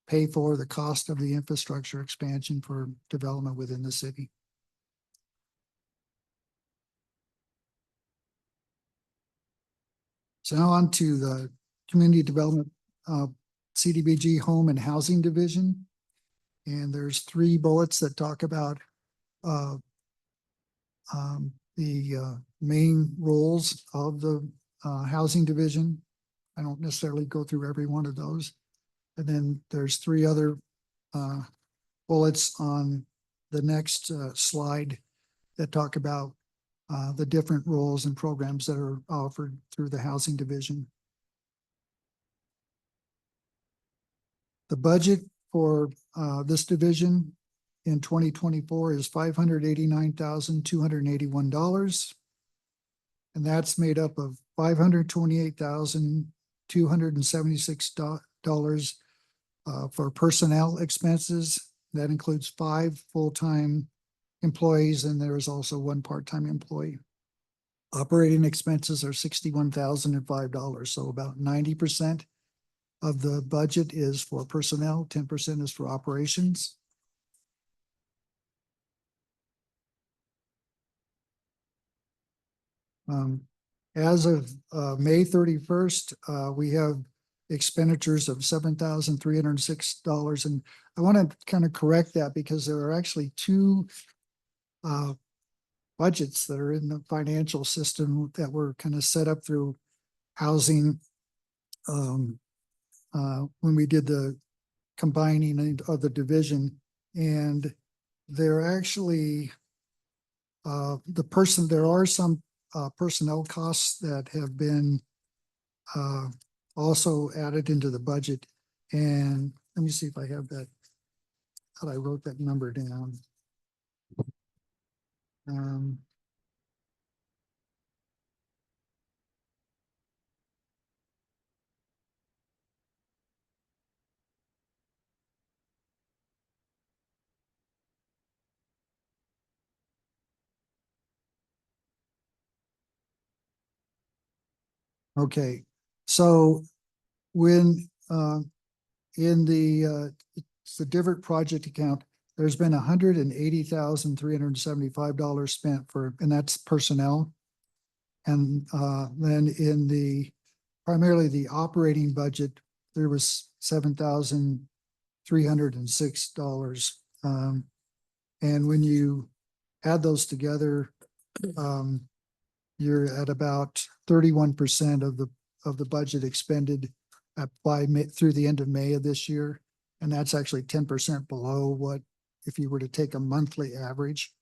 pay for the cost of the infrastructure expansion for development within the city. So now on to the Community Development CDBG Home and Housing Division. And there's 3 bullets that talk about the main roles of the housing division. I don't necessarily go through every one of those. And then there's 3 other bullets on the next slide that talk about the different roles and programs that are offered through the housing division. The budget for this division in 2024 is $589,281. And that's made up of $528,276 for personnel expenses. That includes 5 full-time employees, and there is also 1 part-time employee. Operating expenses are $61,005. So about 90% of the budget is for personnel, 10% is for operations. As of May 31st, we have expenditures of $7,306. And I want to kind of correct that because there are actually 2 budgets that are in the financial system that were kind of set up through housing when we did the combining of the division. And they're actually there are some personnel costs that have been also added into the budget. And let me see if I have that. Thought I wrote that number down. Okay, so when in the Divert project account, there's been $180,375 spent for, and that's personnel. And then in the primarily the operating budget, there was $7,306. And when you add those together, you're at about 31% of the budget expended through the end of May of this year. And that's actually 10% below what if you were to take a monthly average.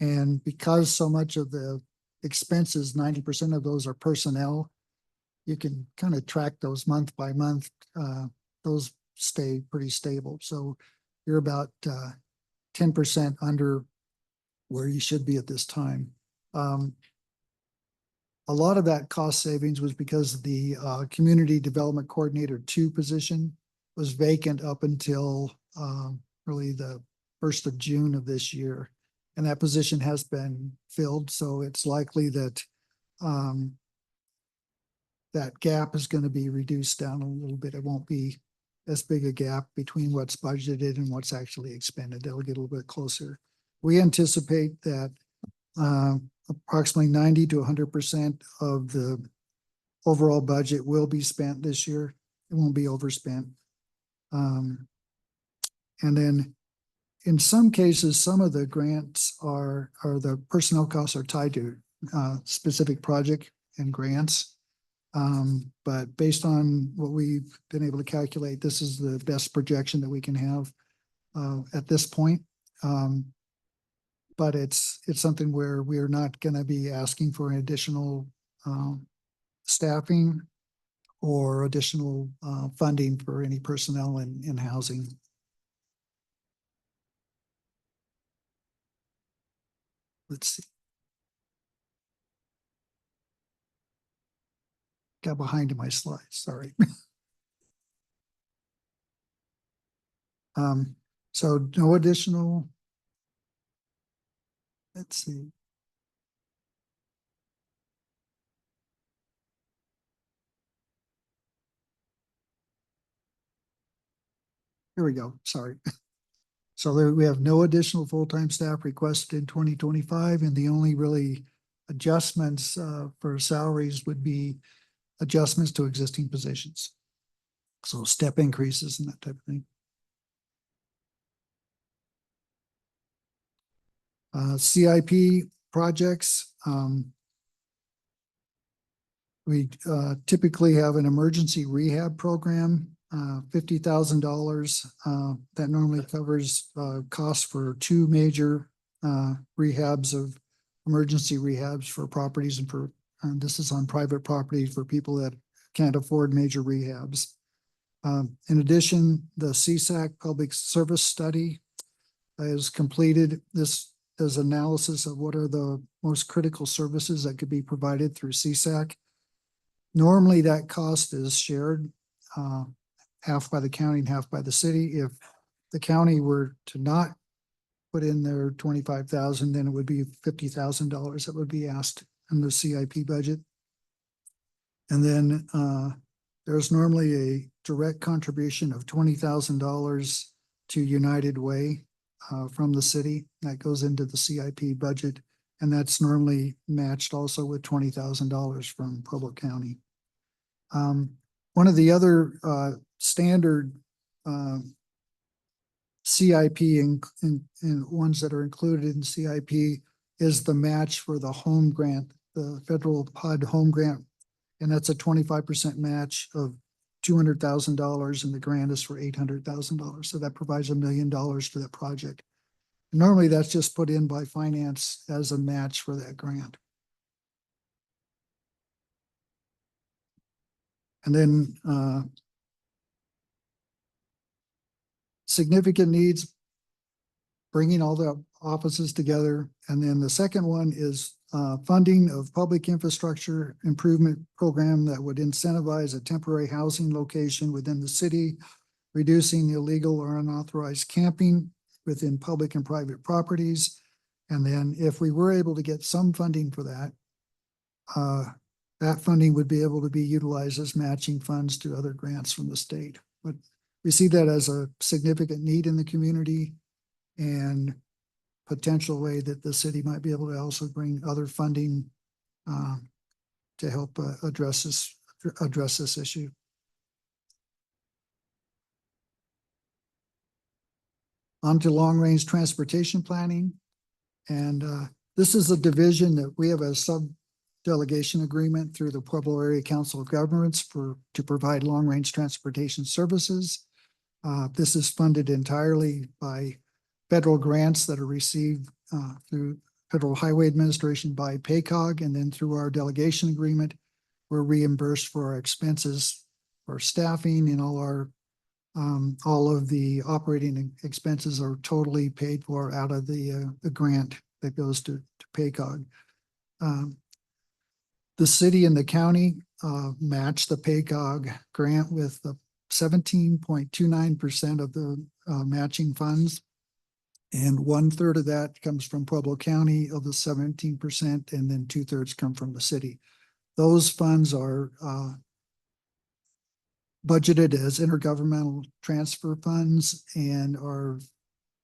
And because so much of the expenses, 90% of those are personnel, you can kind of track those month by month. Those stay pretty stable. So you're about 10% under where you should be at this time. A lot of that cost savings was because the Community Development Coordinator 2 position was vacant up until really the 1st of June of this year. And that position has been filled. So it's likely that that gap is going to be reduced down a little bit. It won't be as big a gap between what's budgeted and what's actually expended. They'll get a little bit closer. We anticipate that approximately 90 to 100% of the overall budget will be spent this year. It won't be overspent. And then in some cases, some of the grants or the personnel costs are tied to specific project and grants. But based on what we've been able to calculate, this is the best projection that we can have at this point. But it's something where we are not going to be asking for an additional staffing or additional funding for any personnel in housing. Let's see. Got behind in my slides, sorry. So no additional. Let's see. Here we go, sorry. So there, we have no additional full-time staff requested in 2025, and the only really adjustments for salaries would be adjustments to existing positions. So step increases and that type of thing. CIP projects. We typically have an emergency rehab program, $50,000. That normally covers costs for two major rehabs of emergency rehabs for properties and for this is on private property for people that can't afford major rehabs. In addition, the CSAC Public Service Study is completed. This is analysis of what are the most critical services that could be provided through CSAC. Normally that cost is shared half by the county and half by the city. If the county were to not put in their 25,000, then it would be $50,000 that would be asked in the CIP budget. And then there's normally a direct contribution of $20,000 to United Way from the city that goes into the CIP budget. And that's normally matched also with $20,000 from Pueblo County. One of the other standard CIP and ones that are included in CIP is the match for the home grant, the federal PUD home grant. And that's a 25% match of $200,000 and the grant is for $800,000. So that provides $1 million for that project. Normally that's just put in by finance as a match for that grant. And then significant needs, bringing all the offices together. And then the second one is funding of public infrastructure improvement program that would incentivize a temporary housing location within the city, reducing illegal or unauthorized camping within public and private properties. And then if we were able to get some funding for that, that funding would be able to be utilized as matching funds to other grants from the state. But we see that as a significant need in the community and potential way that the city might be able to also bring other funding to help address this issue. On to long-range transportation planning. And this is a division that we have a sub-delegation agreement through the Pueblo Area Council of Governments to provide long-range transportation services. This is funded entirely by federal grants that are received through Federal Highway Administration by PACOG, and then through our delegation agreement, we're reimbursed for our expenses for staffing, and all of the operating expenses are totally paid for out of the grant that goes to PACOG. The city and the county match the PACOG grant with the 17.29% of the matching funds. And 1/3 of that comes from Pueblo County of the 17%, and then 2/3 come from the city. Those funds are budgeted as intergovernmental transfer funds and are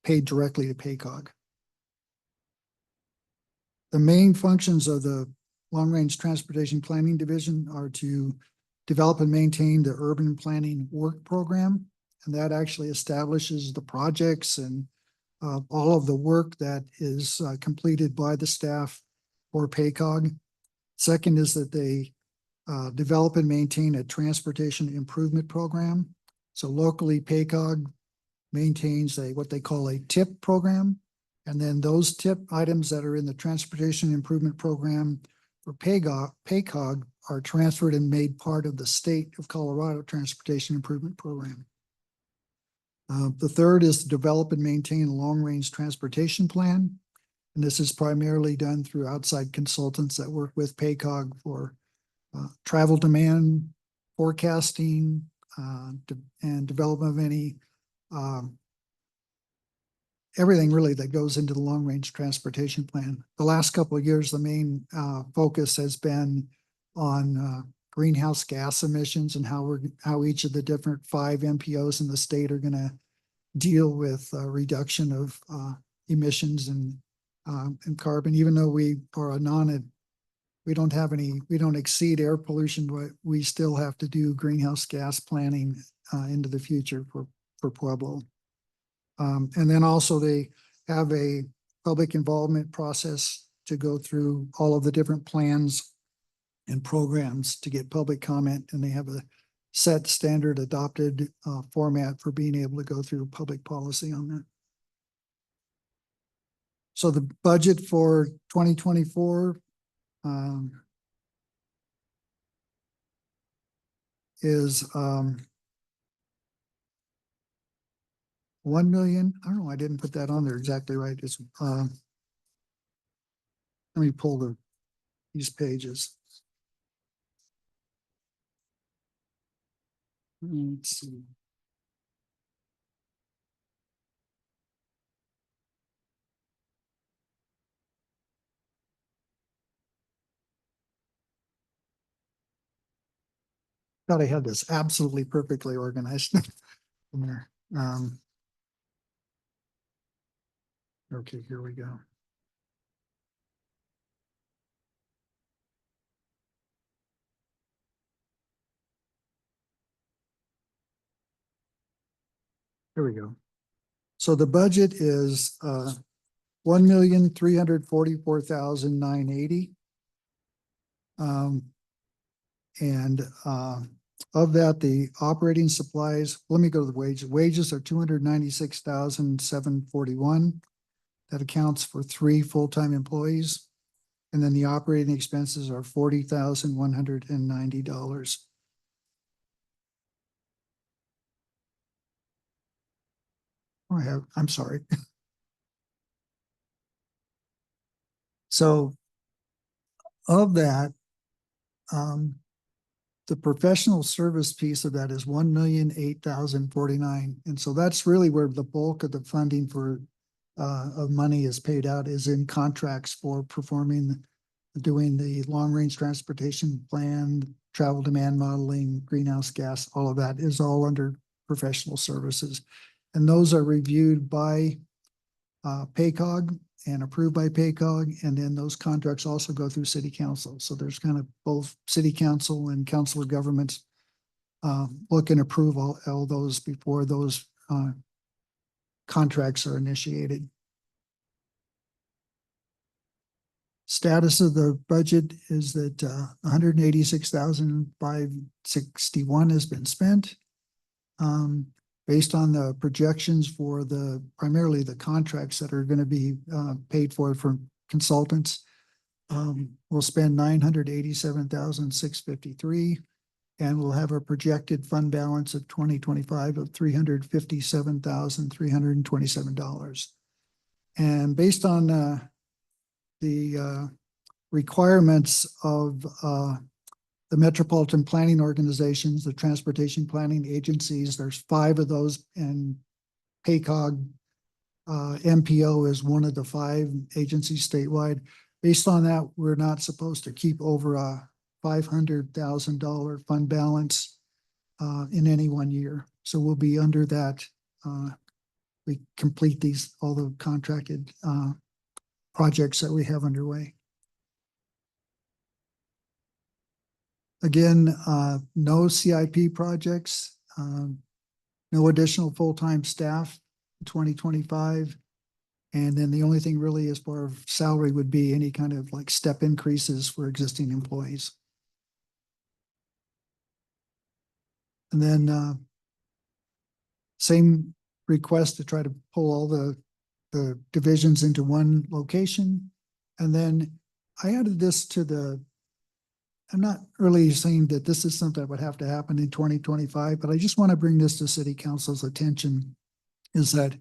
paid directly to PACOG. The main functions of the Long-Range Transportation Planning Division are to develop and maintain the urban planning work program. And that actually establishes the projects and all of the work that is completed by the staff for PayCog. Second is that they develop and maintain a transportation improvement program. So locally, PayCog maintains what they call a TIP program. And then those TIP items that are in the transportation improvement program for PayCog are transferred and made part of the state of Colorado Transportation Improvement Program. The third is to develop and maintain a long-range transportation plan. And this is primarily done through outside consultants that work with PayCog for travel demand, forecasting, and development of any everything really that goes into the long-range transportation plan. The last couple of years, the main focus has been on greenhouse gas emissions and how each of the different 5 MPOs in the state are going to deal with reduction of emissions and carbon. Even though we are we don't exceed air pollution, but we still have to do greenhouse gas planning into the future for Pueblo. And then also they have a public involvement process to go through all of the different plans and programs to get public comment. And they have a set standard adopted format for being able to go through public policy on that. So the budget for 2024 is 1 million. I don't know. I didn't put that on there exactly right. It's let me pull these pages. Let's see. Thought I had this absolutely perfectly organized in there. Okay, here we go. Here we go. So the budget is 1,344,980. And of that, the operating supplies, let me go to the wages. Wages are 296,741. That accounts for 3 full-time employees. And then the operating expenses are $40,190. I'm sorry. So of that, the professional service piece of that is 1,008,049. And so that's really where the bulk of the funding for of money is paid out, is in contracts for doing the long-range transportation plan, travel demand modeling, greenhouse gas, all of that is all under professional services. And those are reviewed by PayCog and approved by PayCog. And then those contracts also go through city council. So there's kind of both city council and council of governments look and approve all those before those contracts are initiated. Status of the budget is that 186,561 has been spent. Based on the projections for primarily the contracts that are going to be paid for from consultants, we'll spend 987,653, and we'll have a projected fund balance of 2025 of $357,327. And based on the requirements of the metropolitan planning organizations, the transportation planning agencies, there's 5 of those, and PayCog MPO is one of the 5 agencies statewide. Based on that, we're not supposed to keep over a $500,000 fund balance in any one year. So we'll be under that. We complete all the contracted projects that we have underway. Again, no CIP projects, no additional full-time staff in 2025. And then the only thing really as far as salary would be any kind of like step increases for existing employees. And then same request to try to pull all the divisions into one location. And then I added this to I'm not really saying that this is something that would have to happen in 2025, but I just want to bring this to City Council's attention, is that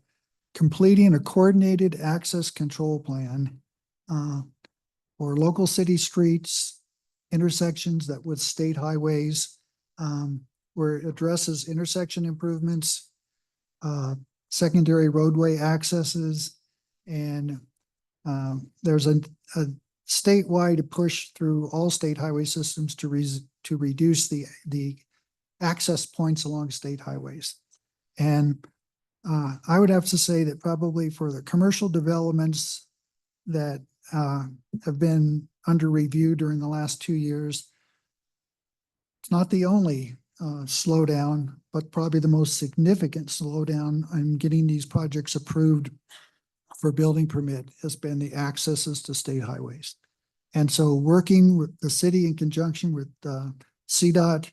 completing a coordinated access control plan for local city streets, intersections that with state highways, where it addresses intersection improvements, secondary roadway accesses, and there's a statewide push through all state highway systems to reduce the access points along state highways. And I would have to say that probably for the commercial developments that have been under review during the last 2 years, it's not the only slowdown, but probably the most significant slowdown in getting these projects approved for building permit has been the accesses to state highways. And so working with the city in conjunction with CDOT,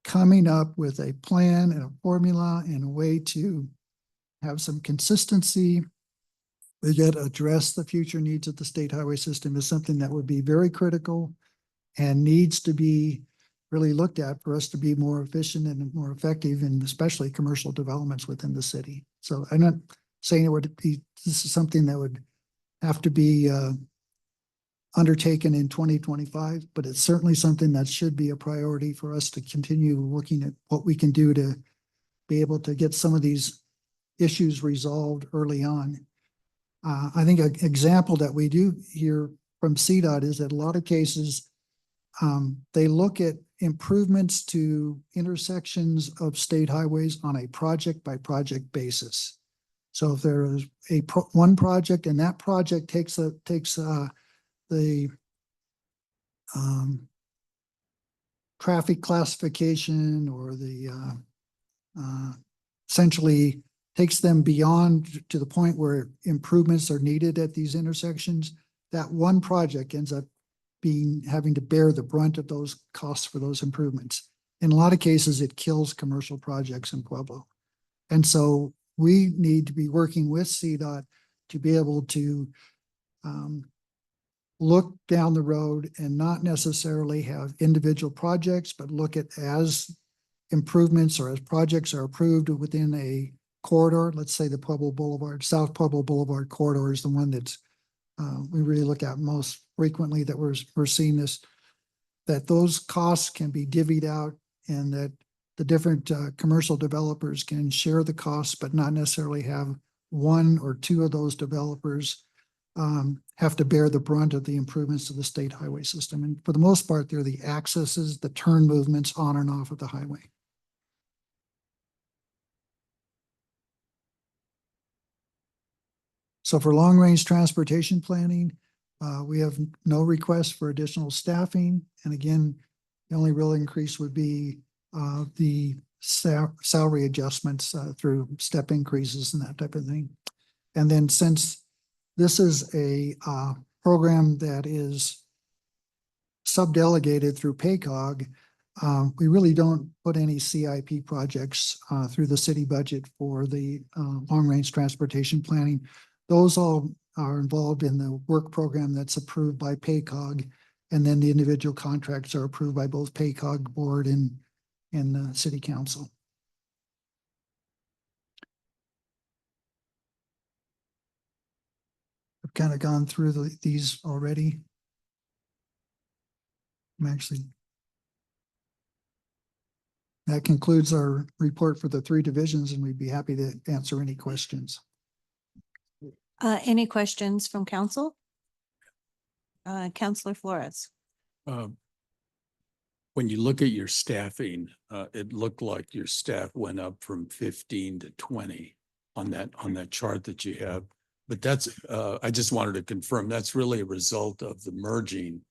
coming up with a plan and a formula and a way to have some consistency, yet address the future needs of the state highway system is something that would be very critical and needs to be really looked at for us to be more efficient and more effective, and especially commercial developments within the city. So I'm not saying it would be, this is something that would have to be undertaken in 2025, but it's certainly something that should be a priority for us to continue looking at what we can do to be able to get some of these issues resolved early on. I think an example that we do hear from CDOT is that a lot of cases, they look at improvements to intersections of state highways on a project by project basis. So if there is one project and that project takes the traffic classification or the essentially takes them beyond to the point where improvements are needed at these intersections, that one project ends up having to bear the brunt of those costs for those improvements. In a lot of cases, it kills commercial projects in Pueblo. And so we need to be working with CDOT to be able to look down the road and not necessarily have individual projects, but look at as improvements or as projects are approved within a corridor. Let's say the Pueblo Boulevard, South Pueblo Boulevard corridor is the one that's we really look at most frequently, that we're seeing this, that those costs can be divvied out and that the different commercial developers can share the costs, but not necessarily have one or two of those developers have to bear the brunt of the improvements to the state highway system. And for the most part, they're the accesses, the turn movements on and off of the highway. So for long-range transportation planning, we have no request for additional staffing. And again, the only real increase would be the salary adjustments through step increases and that type of thing. And then since this is a program that is subdelegated through PACOG, we really don't put any CIP projects through the city budget for the long-range transportation planning. Those all are involved in the work program that's approved by PACOG, and then the individual contracts are approved by both PACOG board and the city council. I've kind of gone through these already. That concludes our report for the 3 divisions, and we'd be happy to answer any questions. Any questions from council? Councilor Flores. When you look at your staffing, it looked like your staff went up from 15 to 20 on that chart that you have. But that's, I just wanted to confirm, that's really a result of the merging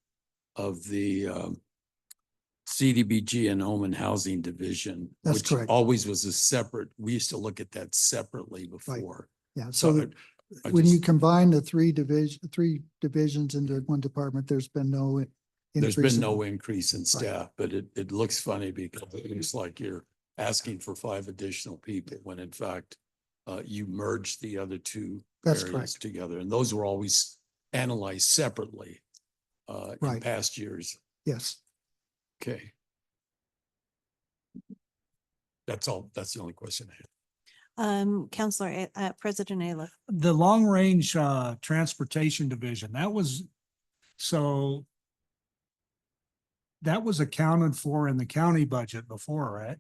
of the CDBG and Home and Housing Division. That's which correct. Always was a separate, we used to look at that separately before. Yeah, So I when you just- combine the three divisions into one department, there's been no There's increase been in- no increase in staff, but it looks funny because it looks like you're asking for 5 additional people when in fact you merged the other two That's areas correct. together. And those were always analyzed separately in Right. past years. Yes. Okay. That's all. That's the only question I have. Counselor, President Ayla. The long range transportation division, that was, so that was accounted for in the county budget before, right?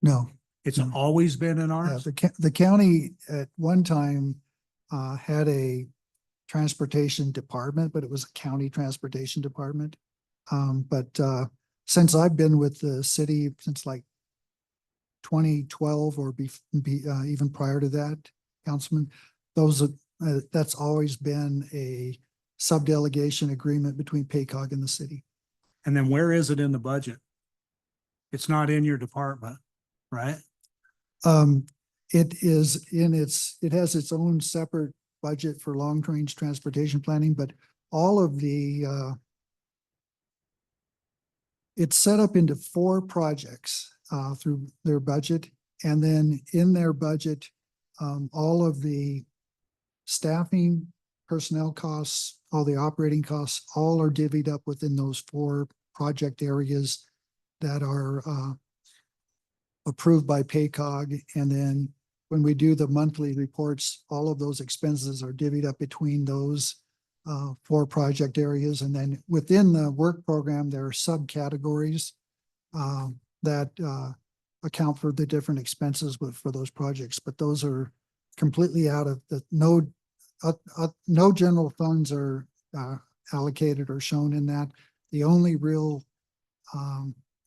No. It's No. always been in ours? The county at one time had a transportation department, but it was a county transportation department. But since I've been with the city since like 2012 or even prior to that, Councilman, that's always been a subdelegation agreement between PayCog and the city. And then where is it in the budget? It's not in your department, right? It is it has its own separate budget for long-range transportation planning, but all of it's set up into 4 projects through their budget. And then in their budget, all of the staffing, personnel costs, all the operating costs, all are divvied up within those 4 project areas that are approved by PayCog. And then when we do the monthly reports, all of those expenses are divvied up between those 4 project areas. And then within the work program, there are subcategories that account for the different expenses for those projects. But those are completely out of no general funds are allocated or shown in that. The only real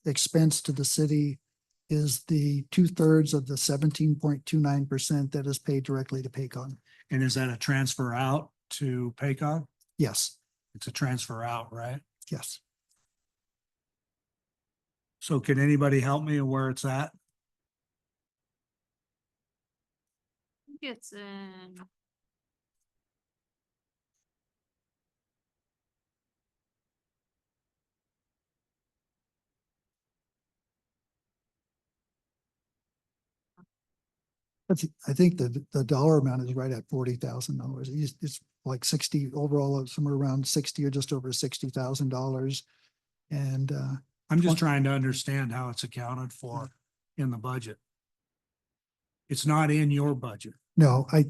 expense to the city is the 2/3 of the 17.29% that is paid directly to PayCog. And is that a transfer out to PayCog? Yes, It's a transfer out, right? yes. So can anybody help me where it's at? It's in. I think the dollar amount is right at $40,000. It's like 60 overall, somewhere around 60 or just over $60,000. And I'm just Well- trying to understand how it's accounted for in the budget. It's not in your budget. no, I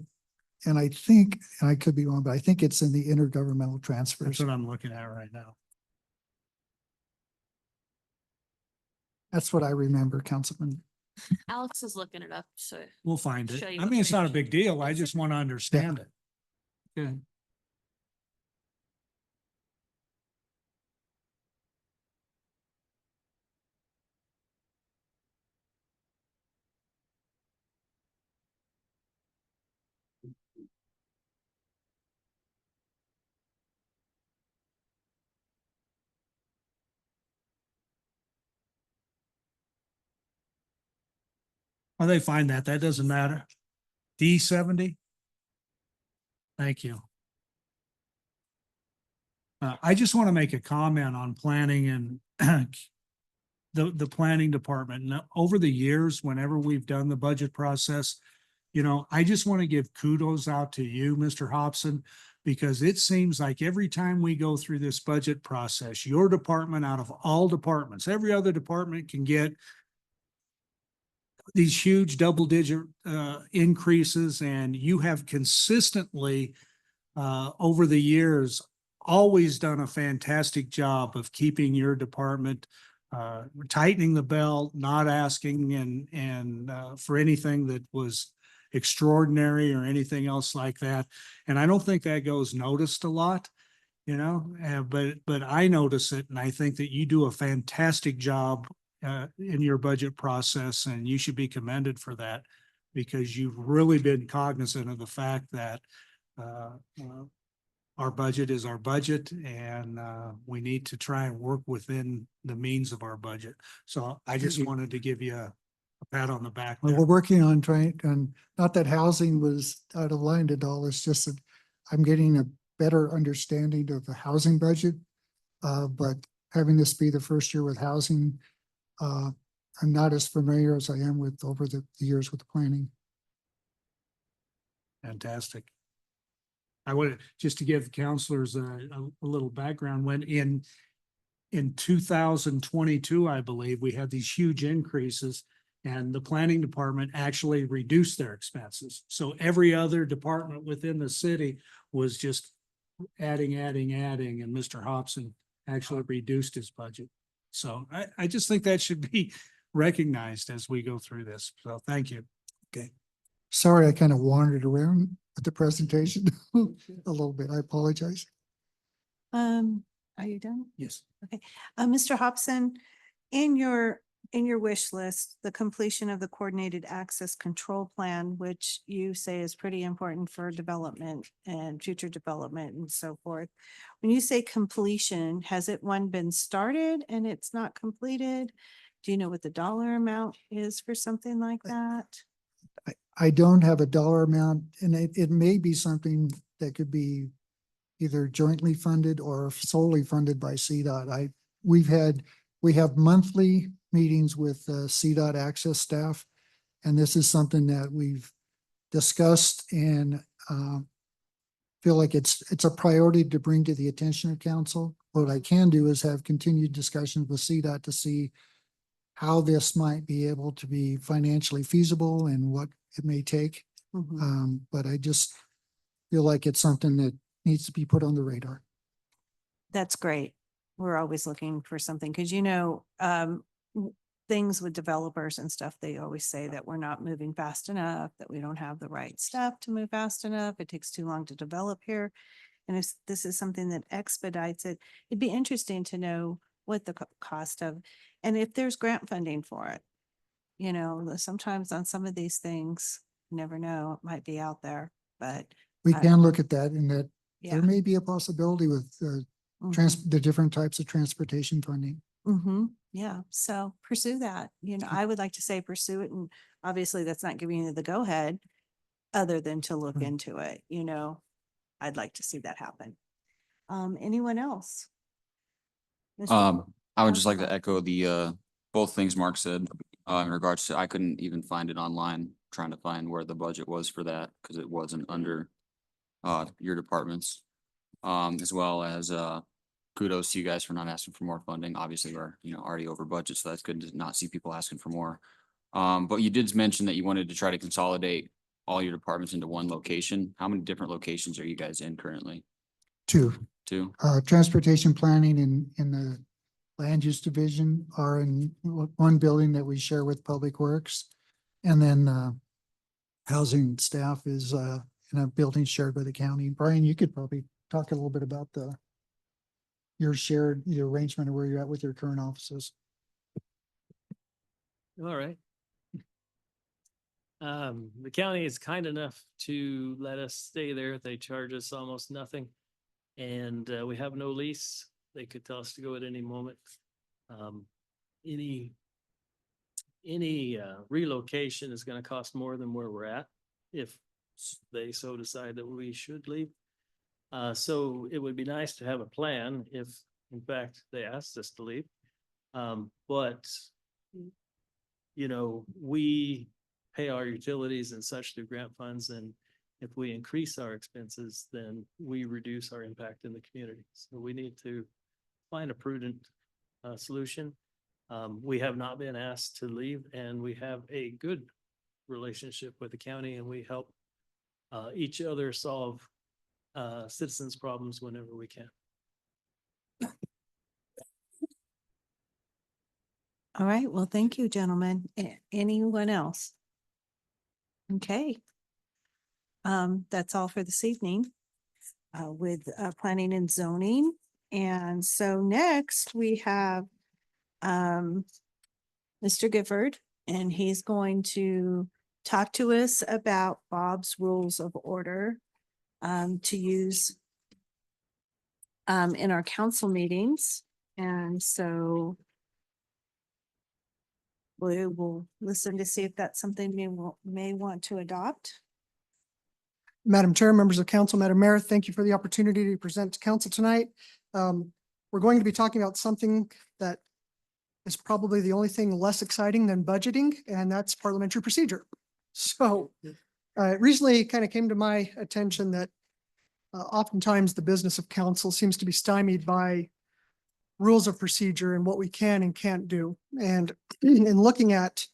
think, and I could be wrong, but I think it's in the intergovernmental That's transfers. what I'm looking at right now. That's what I remember, Councilman. Alex is looking it up, so. We'll find it. Show you I what mean, it's not a page. big deal. I just want to understand it. Okay. Well, they find that. That doesn't matter. D70? Thank you. I just want to make a comment on planning and the planning department. Now, over the years, whenever we've done the budget process, you know, I just want to give kudos out to you, Mr. Hobson, because it seems like every time we go through this budget process, your department out of all departments, every other department can get these huge double-digit increases, and you have consistently over the years always done a fantastic job of keeping your department tightening the belt, not asking and for anything that was extraordinary or anything else like that. And I don't think that goes noticed a lot, you know, but I notice it, and I think that you do a fantastic job in your budget process, and you should be commended for that, because you've really been cognizant of the fact that our budget is our budget, and we need to try and work within the means of our budget. So I just wanted to give you a Pat on the back Well, there. we're working on trying, and not that housing was out of line at all, it's just that I'm getting a better understanding of the housing budget. But having this be the first year with housing, I'm not as familiar as I am with over the years with planning. Fantastic. I would, just to give the counselors a little background, when in 2022, I believe, we had these huge increases and the planning department actually reduced their expenses. So every other department within the city was just adding, and Mr. Hobson actually reduced his budget. So I just think that should be recognized as we go through this. So thank you. Sorry, I kind of wandered around with the presentation a little bit. I apologize. Are you done? Yes. Mr. Hobson, in your wish list, the completion of the coordinated access control plan, which you say is pretty important for development and future development and so forth. When you say completion, has it one been started and it's not completed? Do you know what the dollar amount is for something like that? I don't have a dollar amount, and it may be something that could be either jointly funded or solely funded by CDOT. We have monthly meetings with CDOT access staff, and this is something that we've discussed and feel like it's a priority to bring to the attention of council. What I can do is have continued discussions with CDOT to see how this might be able to be financially feasible and what it may take. Mhm. But I just feel like it's something that needs to be put on the radar. That's great. We're always looking for something, because things with developers and stuff, they always say that we're not moving fast enough, that we don't have the right stuff to move fast enough. It takes too long to develop here. And if this is something that expedites it, it'd be interesting to know what the cost of, and if there's grant funding for it. Sometimes on some of these things, you never know, it might be out there, but We I- can look at that, and that yeah. there may be a possibility with Mhm. the different types of transportation funding. Yeah, so pursue that. I would like to say pursue it, and obviously that's not giving you the go-ahead other than to look Right. into it, I'd like to see that happen. Anyone else? Mr. I would just like to Councilman. echo the both things Mark said in regards to, I couldn't even find it online, trying to find where the budget was for that, because it wasn't under your departments. As well as kudos to you guys for not asking for more funding. Obviously, we're already over budget, so that's good to not see people asking for more. But you did mention that you wanted to try to consolidate all your departments into one location. How many different locations are you guys in currently? Two, Two? transportation planning in the land use division are in one building that we share with Public Works. And then housing staff is in a building shared by the county. Brian, you could probably talk a little bit about your arrangement of where you're at with your current offices. All right. The county is kind enough to let us stay there. They charge us almost nothing. And we have no lease. They could tell us to go at any moment. Any relocation is gonna cost more than where we're at if they so decide that we should leave. So it would be nice to have a plan if, in fact, they asked us to leave. But we pay our utilities and such through grant funds, and if we increase our expenses, then we reduce our impact in the community. So we need to find a prudent solution. We have not been asked to leave, and we have a good relationship with the county, and we help each other solve citizens' problems whenever we can. All right, well, thank you, gentlemen. Anyone else? Okay. That's all for this evening with planning and zoning. And so next we have Mr. Gifford, and he's going to talk to us about Bob's Rules of Order to use in our council meetings. And so we will listen to see if that's something we may want to adopt. Madam Chair, members of council, Madam Mayor, thank you for the opportunity to present to council tonight. We're going to be talking about something that is probably the only thing less exciting than budgeting, and that's parliamentary procedure. So it recently kind of came to my attention that oftentimes the business of council seems to be stymied by rules of procedure and what we can and can't do. And in looking at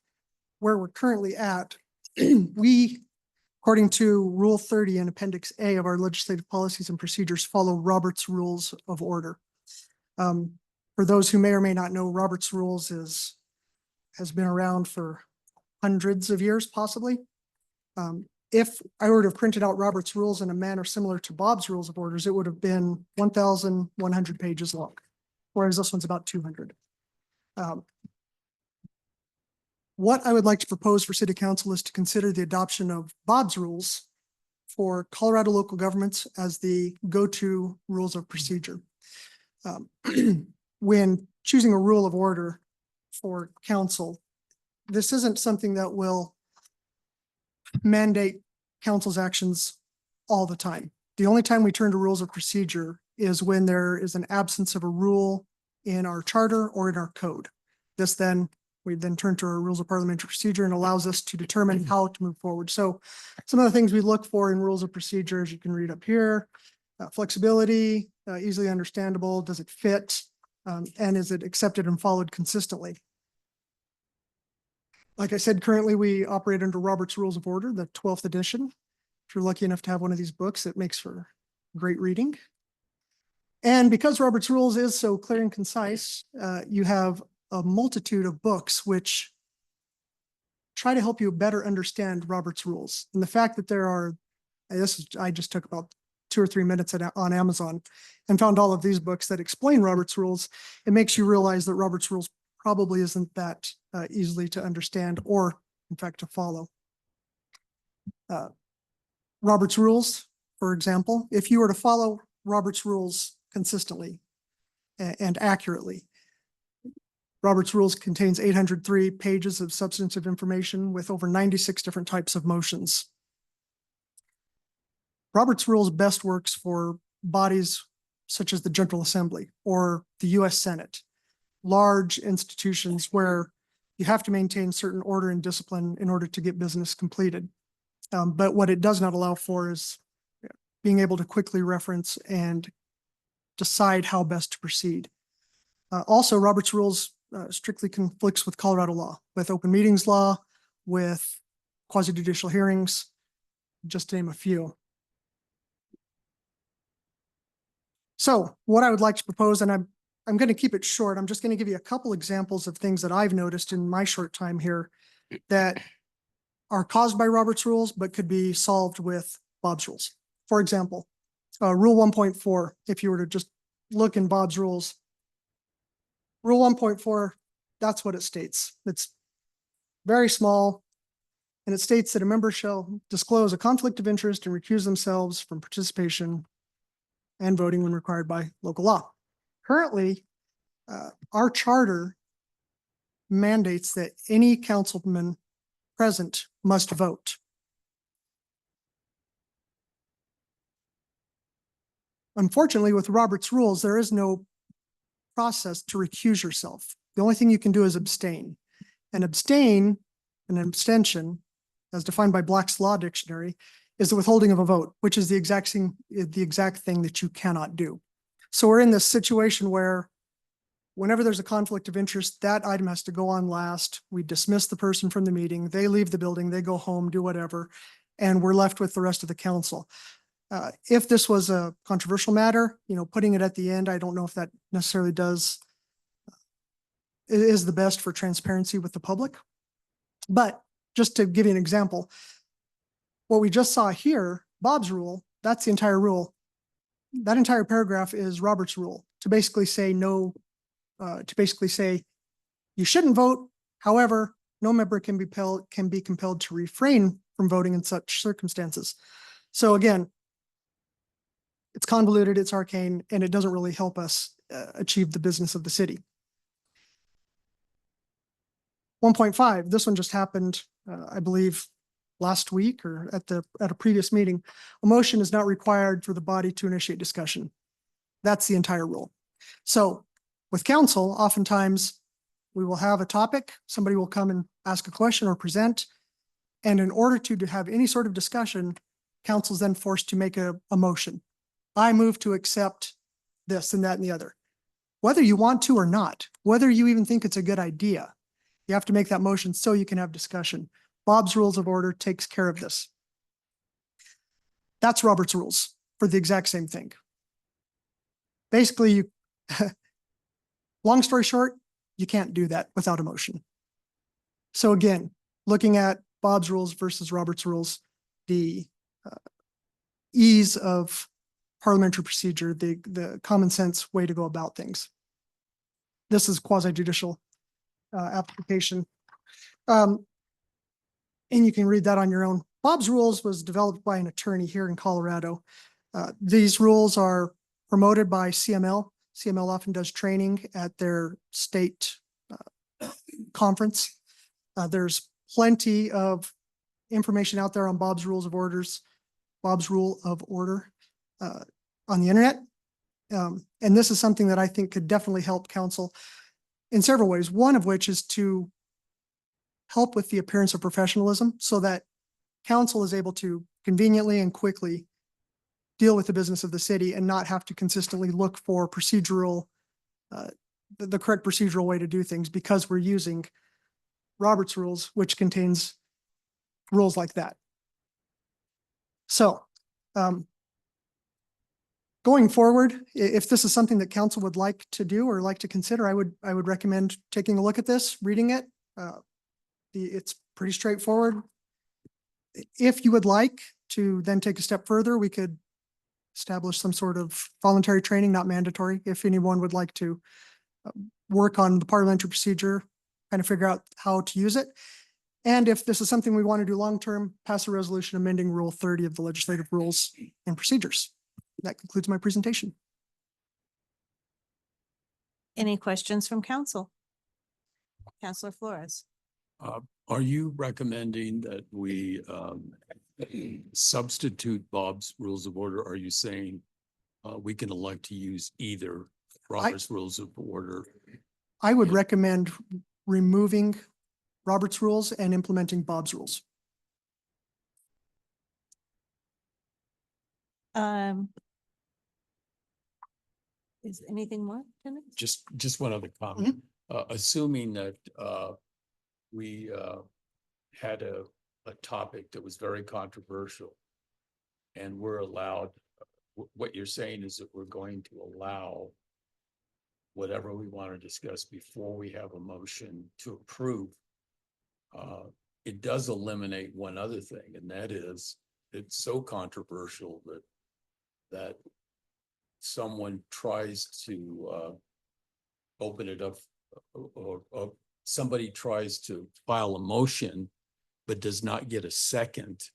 where we're currently at, we, according to Rule 30 and Appendix A of our legislative policies and procedures, follow Robert's Rules of Order. For those who may or may not know, Robert's Rules has been around for hundreds of years, possibly. If I were to have printed out Robert's Rules in a manner similar to Bob's Rules of Orders, it would have been 1,100 pages long, whereas this one's about 200. What I would like to propose for City Council is to consider the adoption of Bob's Rules for Colorado local governments as the go-to rules of procedure. When choosing a rule of order for council, this isn't something that will mandate council's actions all the time. The only time we turn to rules of procedure is when there is an absence of a rule in our charter or in our code. We then turn to our rules of parliamentary procedure and allows us to determine how to move forward. So some of the things we look for in rules of procedure, as you can read up here, flexibility, easily understandable, does it fit, and is it accepted and followed consistently? Like I said, currently we operate under Robert's Rules of Order, the 12th edition. If you're lucky enough to have one of these books, it makes for great reading. And because Robert's Rules is so clear and concise, you have a multitude of books which try to help you better understand Robert's Rules. And the fact that there are, I just took about 2 or 3 minutes on Amazon and found all of these books that explain Robert's Rules. It makes you realize that Robert's Rules probably isn't that easily to understand or, in fact, to follow. Robert's Rules, for example, if you were to follow Robert's Rules consistently and accurately, Robert's Rules contains 803 pages of substantive information with over 96 different types of motions. Robert's Rules best works for bodies such as the General Assembly or the US Senate, large institutions where you have to maintain certain order and discipline in order to get business completed. But what it does not allow for is being able to quickly reference and decide how best to proceed. Also, Robert's Rules strictly conflicts with Colorado law, with open meetings law, with quasi-judicial hearings, just to name a few. So what I would like to propose, and I'm going to keep it short. I'm just going to give you a couple examples of things that I've noticed in my short time here that are caused by Robert's Rules, but could be solved with Bob's Rules. For example, Rule 1.4, if you were to just look in Bob's Rules, Rule 1.4, that's what it states. It's very small, and it states that a member shall disclose a conflict of interest and recuse themselves from participation and voting when required by local law. Currently, our charter mandates that any councilman present must vote. Unfortunately, with Robert's Rules, there is no process to recuse yourself. The only thing you can do is abstain. And abstain, an abstention, as defined by Black's Law Dictionary, is the withholding of a vote, which is the exact thing that you cannot do. So we're in this situation where whenever there's a conflict of interest, that item has to go on last. We dismiss the person from the meeting, they leave the building, they go home, do whatever, and we're left with the rest of the council. If this was a controversial matter, putting it at the end, I don't know if that necessarily is the best for transparency with the public. But just to give you an example, what we just saw here, Bob's Rule, that's the entire rule. That entire paragraph is Robert's Rule to basically say no, you shouldn't vote. However, no member can be compelled to refrain from voting in such circumstances. So again, it's convoluted, it's arcane, and it doesn't really help us achieve the business of the city. 1.5, this one just happened, I believe, last week or at a previous meeting. A motion is not required for the body to initiate discussion. That's the entire rule. So with council, oftentimes we will have a topic, somebody will come and ask a question or present. And in order to have any sort of discussion, council is then forced to make a motion. I move to accept this and that and the other. Whether you want to or not, whether you even think it's a good idea, you have to make that motion so you can have discussion. Bob's Rules of Order takes care of this. That's Robert's rules for the exact same thing. Basically, you, long story short, you can't do that without a motion. So again, looking at Bob's rules versus Robert's rules, the ease of parliamentary procedure, the common sense way to go about things. This is quasi-judicial application. And you can read that on your own. Bob's Rules was developed by an attorney here in Colorado. These rules are promoted by CML. CML often does training at their state conference. There's plenty of information out there on Bob's Rules of Orders, Bob's Rule of Order on the internet. And this is something that I think could definitely help council in several ways. One of which is to help with the appearance of professionalism so that council is able to conveniently and quickly deal with the business of the city and not have to consistently look for procedural, the correct procedural way to do things because we're using Robert's Rules, which contains rules like that. So, going forward, if this is something that council would like to do or like to consider, I would recommend taking a look at this, reading it. It's pretty straightforward. If you would like to then take a step further, we could establish some sort of voluntary training, not mandatory. If anyone would like to work on the parliamentary procedure, kind of figure out how to use it. And if this is something we want to do long-term, pass a resolution amending Rule 30 of the Legislative Rules and Procedures. That concludes my presentation. Any questions from council? Councilor Flores. Are you recommending that we substitute Bob's Rules of Order? Are you saying we can elect to use either Robert's Rules of Order? I would recommend removing Robert's rules and implementing Bob's rules. Is anything more? Dennis? Just one other comment. Assuming that we had a topic that was very controversial and we're allowed, what you're saying is that we're going to allow whatever we want to discuss before we have a motion to approve. It does eliminate one other thing, and that is it's so controversial that someone tries to open it up or somebody tries to file a motion but does not get a second.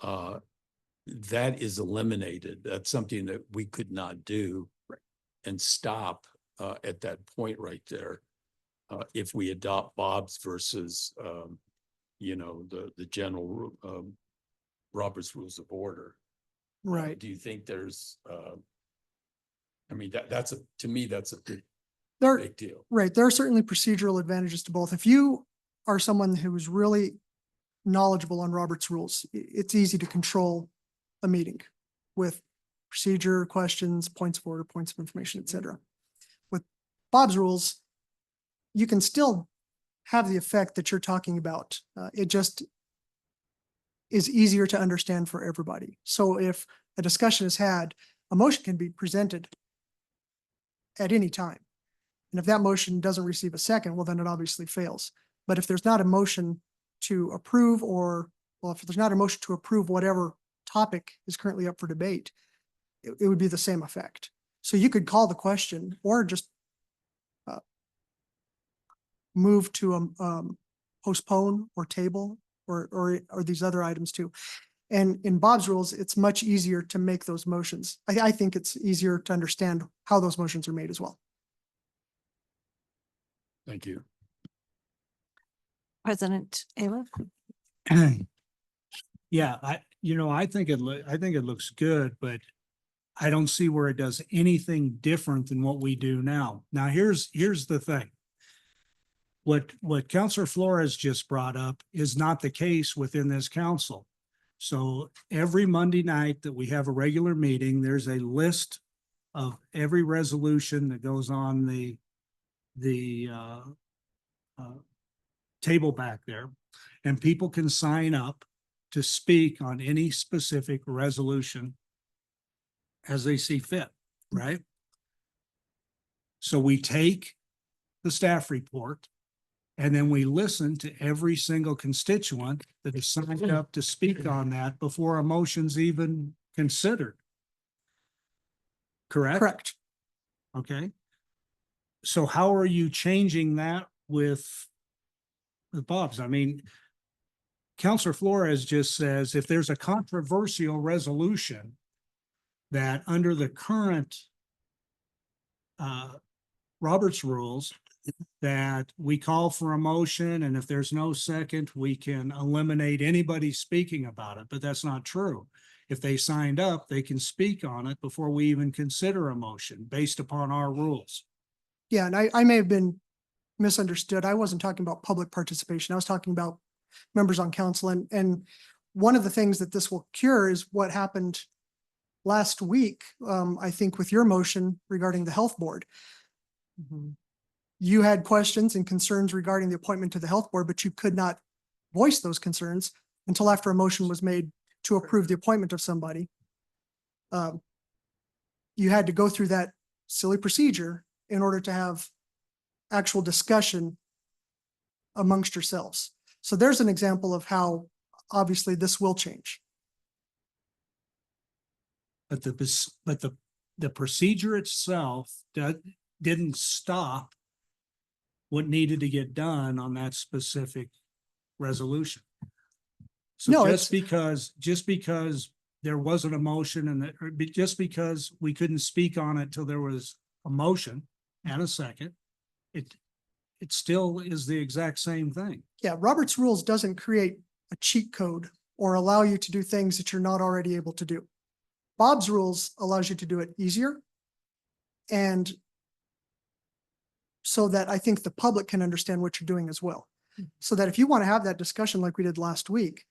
That is eliminated. That's something that we could not do and stop at that point right there. If we adopt Bob's versus, the general Robert's Rules of Order. Right. Do you think there's, to me, that's a big deal. Right. There are certainly procedural advantages to both. If you are someone who is really knowledgeable on Robert's Rules, it's easy to control a meeting with procedure, questions, points of order, points of information, et cetera. With Bob's Rules, you can still have the effect that you're talking about. It just is easier to understand for everybody. So if a discussion is had, a motion can be presented at any time. And if that motion doesn't receive a second, well, then it obviously fails. But if there's not a motion to approve if there's not a motion to approve whatever topic is currently up for debate, it would be the same effect. So you could call the question or just move to postpone or table or these other items too. And in Bob's Rules, it's much easier to make those motions. I think it's easier to understand how those motions are made as well. Thank you. President Ayla? Yeah, I think I think it looks good, but I don't see where it does anything different than what we do now. Now, here's the thing. What Counselor Flores just brought up is not the case within this council. So every Monday night that we have a regular meeting, there's a list of every resolution that goes on the table back there. And people can sign up to speak on any specific resolution as they see fit, right? So we take the staff report and then we listen to every single constituent that has signed up to speak on that before a motion's even considered. Correct? Correct. Okay. So how are you changing that with Bob's? I mean, Counselor Flores just says if there's a controversial resolution that under the current Robert's rules, that we call for a motion, and if there's no second, we can eliminate anybody speaking about it, but that's not true. If they signed up, they can speak on it before we even consider a motion based upon our rules. Yeah, and I may have been misunderstood. I wasn't talking about public participation. I was talking about members on council. And one of the things that this will cure is what happened last week, I think with your motion regarding the health board. You had questions and concerns regarding the appointment to the health board, but you could not voice those concerns until after a motion was made to approve the appointment of somebody. You had to go through that silly procedure in order to have actual discussion amongst yourselves. So there's an example of how obviously this will change. But the procedure itself didn't stop what needed to get done on that specific resolution. So No, just because there wasn't a motion and just because we couldn't speak on it till there was a motion and a second, it still is the exact same thing. Yeah, Robert's rules doesn't create a cheat code or allow you to do things that you're not already able to do. Bob's rules allows you to do it easier. And so that I think the public can understand what you're doing as well. So that if you want to have that discussion like we did last week,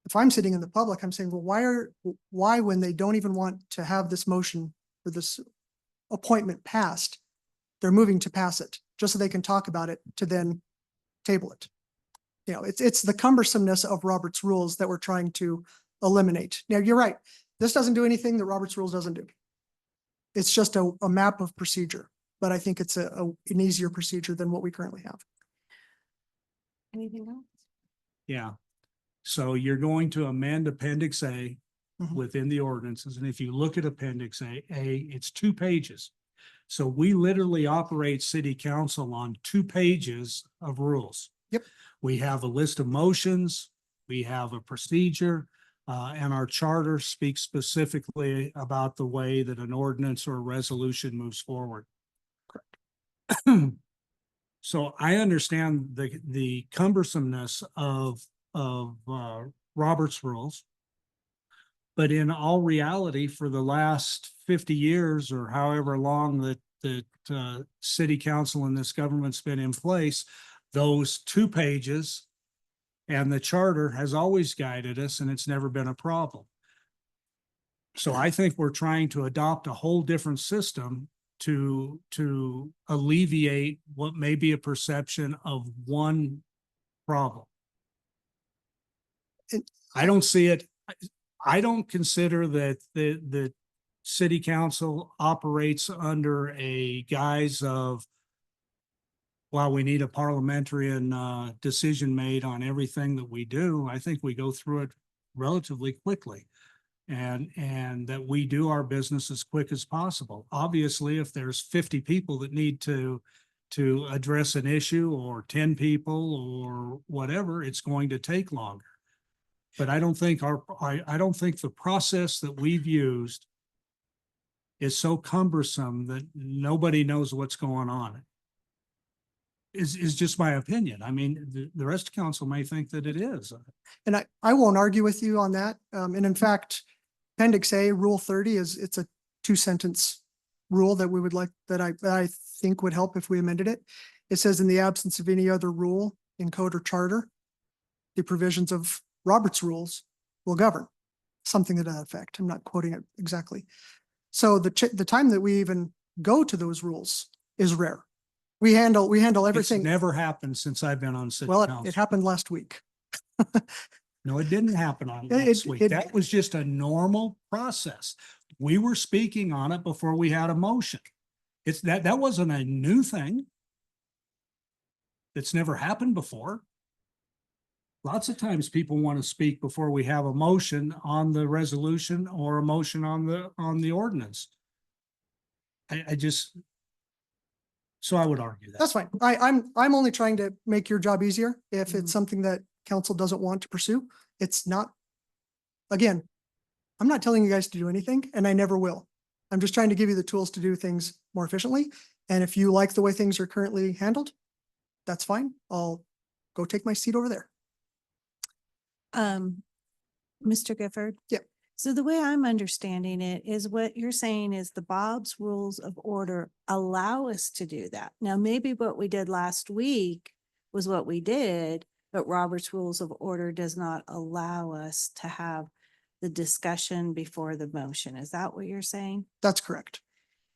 if I'm sitting in the public, I'm saying, well, why when they don't even want to have this motion or this appointment passed, they're moving to pass it just so they can talk about it to then table it. You know, it's the cumbersomeness of Robert's rules that we're trying to eliminate. Now, you're right. This doesn't do anything that Robert's rules doesn't do. It's just a map of procedure, but I think it's an easier procedure than what we currently have. Anything else? Yeah. So you're going to amend Appendix A Mhm. within the ordinances. And if you look at Appendix A, it's 2 pages. So we literally operate city council on 2 pages of rules. Yep. We have a list of motions, we have a procedure, and our charter speaks specifically about the way that an ordinance or a resolution moves forward. Correct. So I understand the cumbersomeness of Robert's rules. But in all reality, for the last 50 years or however long that city council and this government's been in place, those 2 pages and the charter has always guided us, and it's never been a problem. So I think we're trying to adopt a whole different system to alleviate what may be a perception of one problem. I don't see it. I don't consider that the city council operates under a guise of, while we need a parliamentarian decision made on everything that we do. I think we go through it relatively quickly. And that we do our business as quick as possible. Obviously, if there's 50 people that need to address an issue, or 10 people or whatever, it's going to take longer. But I don't think I don't think the process that we've used is so cumbersome that nobody knows what's going on. is just my opinion. I mean, the rest of council may think that it is. And I won't argue with you on that. And in fact, Appendix A, Rule 30 it's a 2-sentence rule that we would like, that I think would help if we amended it. It says, in the absence of any other rule in code or charter, the provisions of Robert's rules will govern. Something to that effect. I'm not quoting it exactly. So the time that we even go to those rules is rare. We handle It's everything. never happened since I've been on city Well, it council. happened last week. No, it didn't happen on It- last it- week. it- That was just a normal process. We were speaking on it before we had a motion. That wasn't a new thing. It's never happened before. Lots of times people want to speak before we have a motion on the resolution or a motion on the ordinance. I just, so I would argue that. That's fine. I'm only trying to make your job easier. If Mhm. it's something that council doesn't want to pursue, it's not. Again, I'm not telling you guys to do anything, and I never will. I'm just trying to give you the tools to do things more efficiently. And if you like the way things are currently handled, that's fine. I'll go take my seat over there. Mr. Gifford? Yep. So the way I'm understanding it is what you're saying is the Bob's Rules of Order allow us to do that. Now, maybe what we did last week was what we did, but Robert's Rules of Order does not allow us to have the discussion before the motion. Is that what you're saying? That's correct.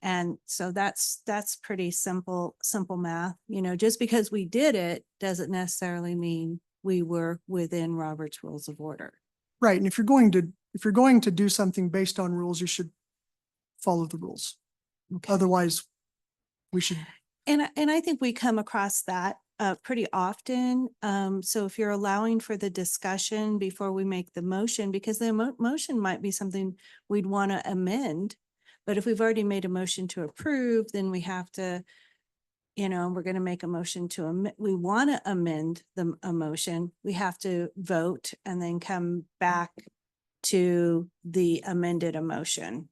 And so that's pretty simple math. You know, just because we did it doesn't necessarily mean we were within Robert's Rules of Order. Right. And if you're going to do something based on rules, you should follow the rules. Okay. Otherwise, we should. And I think we come across that pretty often. So if you're allowing for the discussion before we make the motion, because the motion might be something we'd want to amend. But if we've already made a motion to approve, then we have to, we're going to make a motion to, we want to amend a motion. We have to vote and then come back to the amended emotion.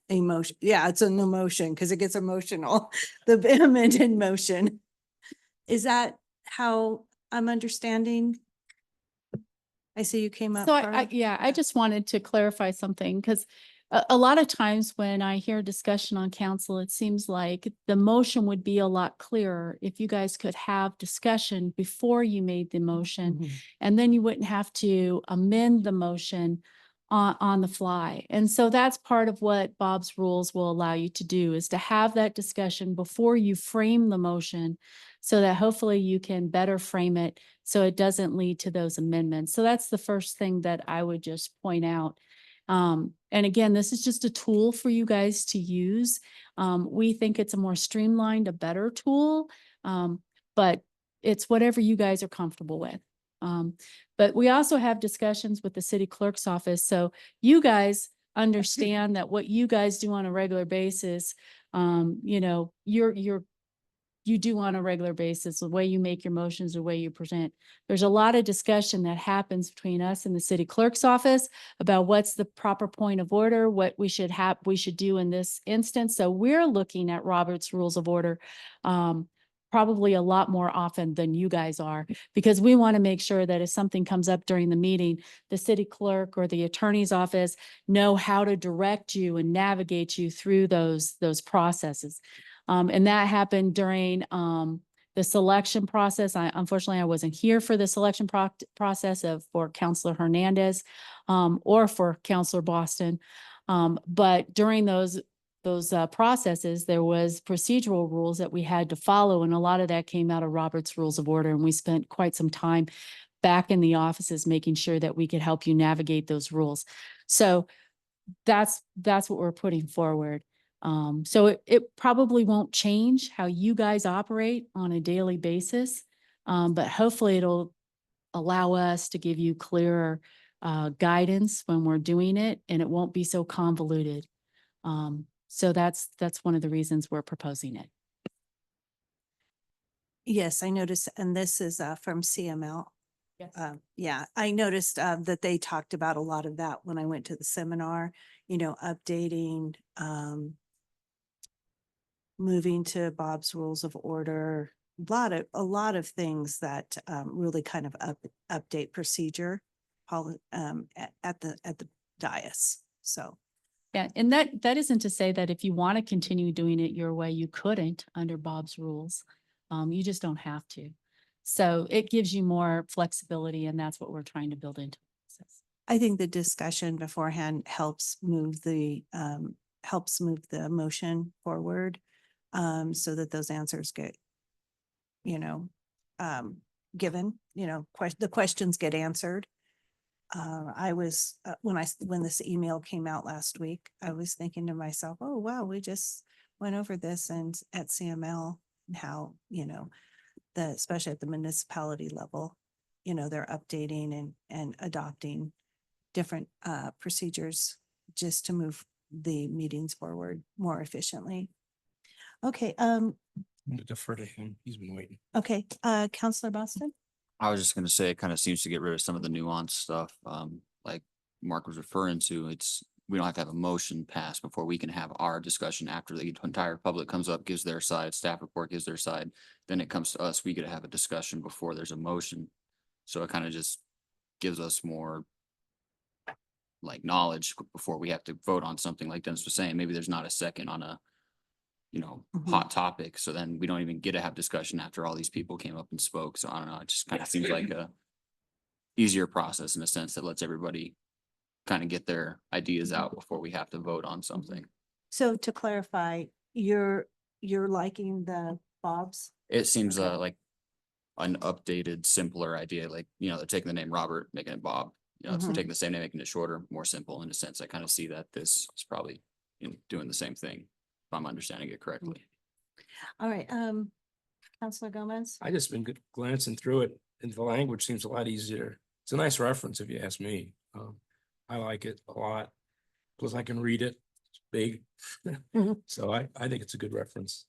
Yeah, it's an emotion because it gets emotional, the amended motion. Is that how I'm understanding? I see you came up. So Carla. I just wanted to clarify something because a lot of times when I hear discussion on council, it seems like the motion would be a lot clearer if you guys could have discussion before you made the motion. Mhm. And then you wouldn't have to amend the motion on the fly. And so that's part of what Bob's rules will allow you to do, is to have that discussion before you frame the motion so that hopefully you can better frame it so it doesn't lead to those amendments. So that's the first thing that I would just point out. And again, this is just a tool for you guys to use. We think it's a more streamlined, a better tool, but it's whatever you guys are comfortable with. But we also have discussions with the city clerk's office. So you guys understand that what you guys do on a regular basis, you do on a regular basis, the way you make your motions, the way you present. There's a lot of discussion that happens between us and the city clerk's office about what's the proper point of order, what we should do in this instance. So we're looking at Robert's Rules of Order, probably a lot more often than you guys are, because we want to make sure that if something comes up during the meeting, the city clerk or the attorney's office know how to direct you and navigate you through those processes. And that happened during the selection process. Unfortunately, I wasn't here for the selection process for Councilor Hernandez or for Councilor Boston. But during those processes, there was procedural rules that we had to follow. And a lot of that came out of Robert's Rules of Order. And we spent quite some time back in the offices making sure that we could help you navigate those rules. So that's what we're putting forward. So it probably won't change how you guys operate on a daily basis, but hopefully it'll allow us to give you clearer guidance when we're doing it, and it won't be so convoluted. So that's one of the reasons we're proposing it. Yes, I noticed, and this is from CML. Yes. Yeah, I noticed that they talked about a lot of that when I went to the seminar, updating, moving to Bob's Rules of Order, a lot of things that really kind of update procedure at the dais. So, Yeah, and that isn't to say that if you want to continue doing it your way, you couldn't under Bob's rules. You just don't have to. So it gives you more flexibility, and that's what we're trying to build into. the process. I think the discussion beforehand helps move the motion forward, so that those answers get, given, the questions get answered. When this email came out last week, I was thinking to myself, oh, wow, we just went over this and at CML, and how, especially at the municipality level, they're updating and adopting different procedures just to move the meetings forward more efficiently. Okay, I'm gonna defer to him. He's been waiting. okay, Counselor Boston? I was just gonna say, it kind of seems to get rid of some of the nuanced stuff, like Mark was referring to. We don't have to have a motion passed before we can have our discussion after the entire public comes up, gives their side, staff report gives their side. Then it comes to us, we get to have a discussion before there's a motion. So it kind of just gives us more like knowledge before we have to vote on something. Like Dennis was saying, maybe there's not a second on a hot topic. So then we don't even get to have discussion after all these people came up and spoke. So I don't know, it just kind of seems like a easier process in a sense that lets everybody kind of get their ideas out before we have to vote on something. So to clarify, you're liking the Bob's? It seems Okay. like an updated, simpler idea, like, they're taking the name Robert, making it Bob. If we're Mhm. taking the same name, making it shorter, more simple in a sense. I kind of see that this is probably doing the same thing, if I'm understanding it correctly. All right, Counselor Gomez? I just been glancing through it and the language seems a lot easier. It's a nice reference if you ask me. I like it a lot. Plus I can read it. It's big. Mhm. So I think it's a good reference.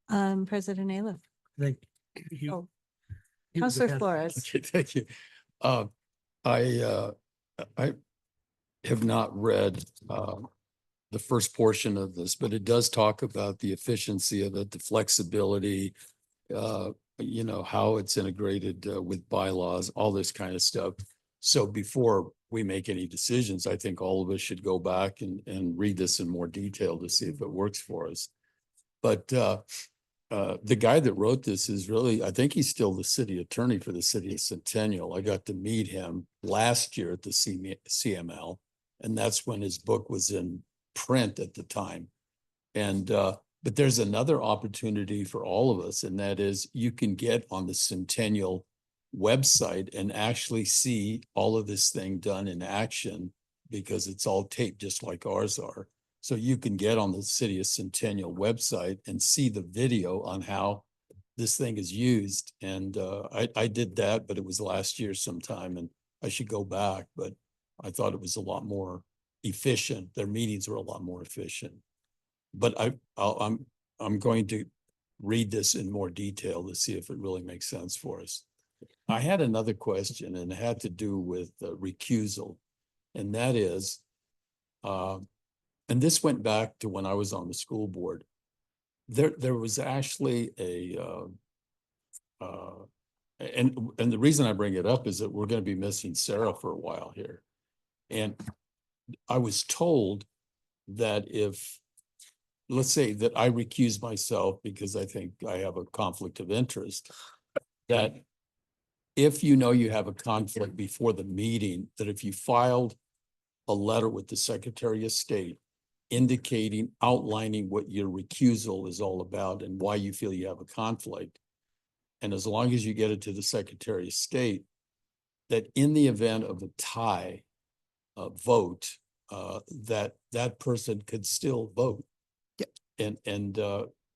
President Aliff? Thank you. Oh, Counselor ahead. Flores? Okay, thank you. I have not read the first portion of this, but it does talk about the efficiency of it, the flexibility, how it's integrated with bylaws, all this kind of stuff. So before we make any decisions, I think all of us should go back and read this in more detail to see if it works for us. But the guy that wrote this is really, I think he's still the city attorney for the city of Centennial. I got to meet him last year at the CML, and that's when his book was in print at the time. And but there's another opportunity for all of us, and that is you can get on the Centennial website and actually see all of this thing done in action, because it's all taped just like ours are. So you can get on the City of Centennial website and see the video on how this thing is used. And I did that, but it was last year sometime, and I should go back, but I thought it was a lot more efficient. Their meetings were a lot more efficient. But I'm going to read this in more detail to see if it really makes sense for us. I had another question, and it had to do with recusal. And that is, and this went back to when I was on the school board. There was actually and the reason I bring it up is that we're going to be missing Sarah for a while here. And I was told that if, let's say that I recuse myself because I think I have a conflict of interest, that if you know you have a conflict before the meeting, that if you filed a letter with the Secretary of State indicating, outlining what your recusal is all about and why you feel you have a conflict, and as long as you get it to the Secretary of State, that in the event of a tie vote, that person could still vote. Yep. And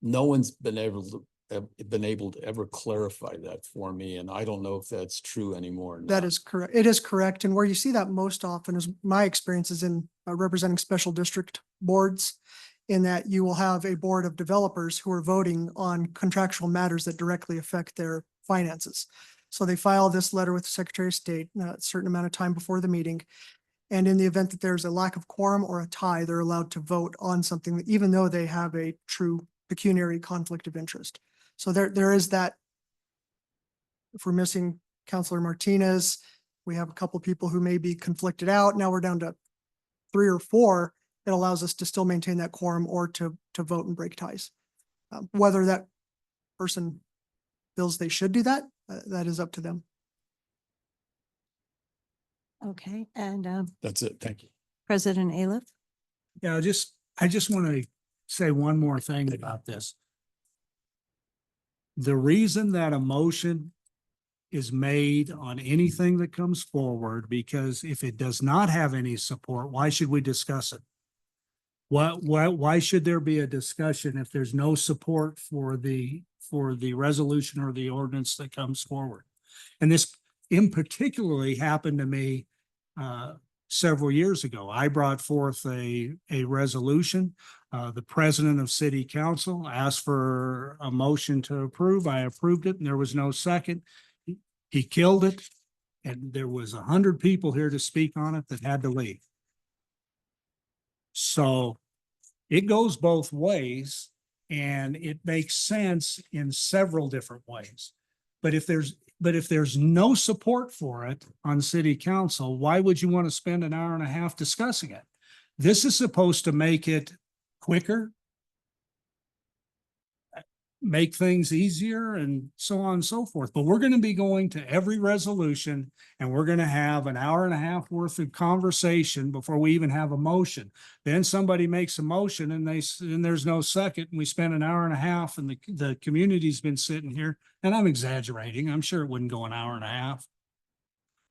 no one's been able to ever clarify that for me, and I don't know if that's true anymore or That not. is correct. It is correct. And where you see that most often is my experience is in representing special district boards, in that you will have a board of developers who are voting on contractual matters that directly affect their finances. So they file this letter with the Secretary of State a certain amount of time before the meeting. And in the event that there's a lack of quorum or a tie, they're allowed to vote on something, even though they have a true pecuniary conflict of interest. So there is that. If we're missing Counselor Martinez, we have a couple people who may be conflicted out. Now we're down to 3 or 4. It allows us to still maintain that quorum or to vote and break ties. Whether that person feels they should do that, that is up to them. Okay, and That's it. Thank you. President Aliff? Yeah, I just want to say one more thing about this. The reason that a motion is made on anything that comes forward, because if it does not have any support, why should we discuss it? Why should there be a discussion if there's no support for the resolution or the ordinance that comes forward? And this in particularly happened to me several years ago. I brought forth a resolution. The president of city council asked for a motion to approve. I approved it and there was no second. He killed it. And there was 100 people here to speak on it that had to leave. So it goes both ways and it makes sense in several different ways. But if there's no support for it on city council, why would you want to spend an hour and a half discussing it? This is supposed to make it quicker, make things easier and so on and so forth. But we're going to be going to every resolution and we're going to have an hour and a half worth of conversation before we even have a motion. Then somebody makes a motion and there's no second and we spend an hour and a half and the community's been sitting here, and I'm exaggerating. I'm sure it wouldn't go an hour and a half.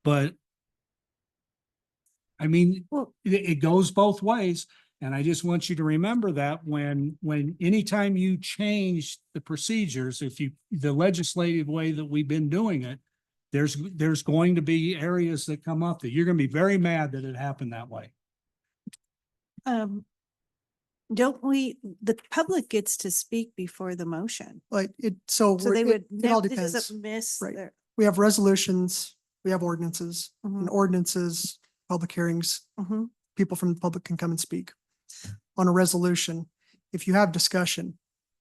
But I mean, it goes both ways. And I just want you to remember that when anytime you change the procedures, the legislative way that we've been doing it, there's going to be areas that come up that you're going to be very mad that it happened that way. The public gets to speak before the motion. Like so So they would, it all it depends. doesn't miss Right. their. We have resolutions, we have ordinances, and Mhm, ordinances, public hearings, mhm. people from the public can come and speak. On a resolution, if you have discussion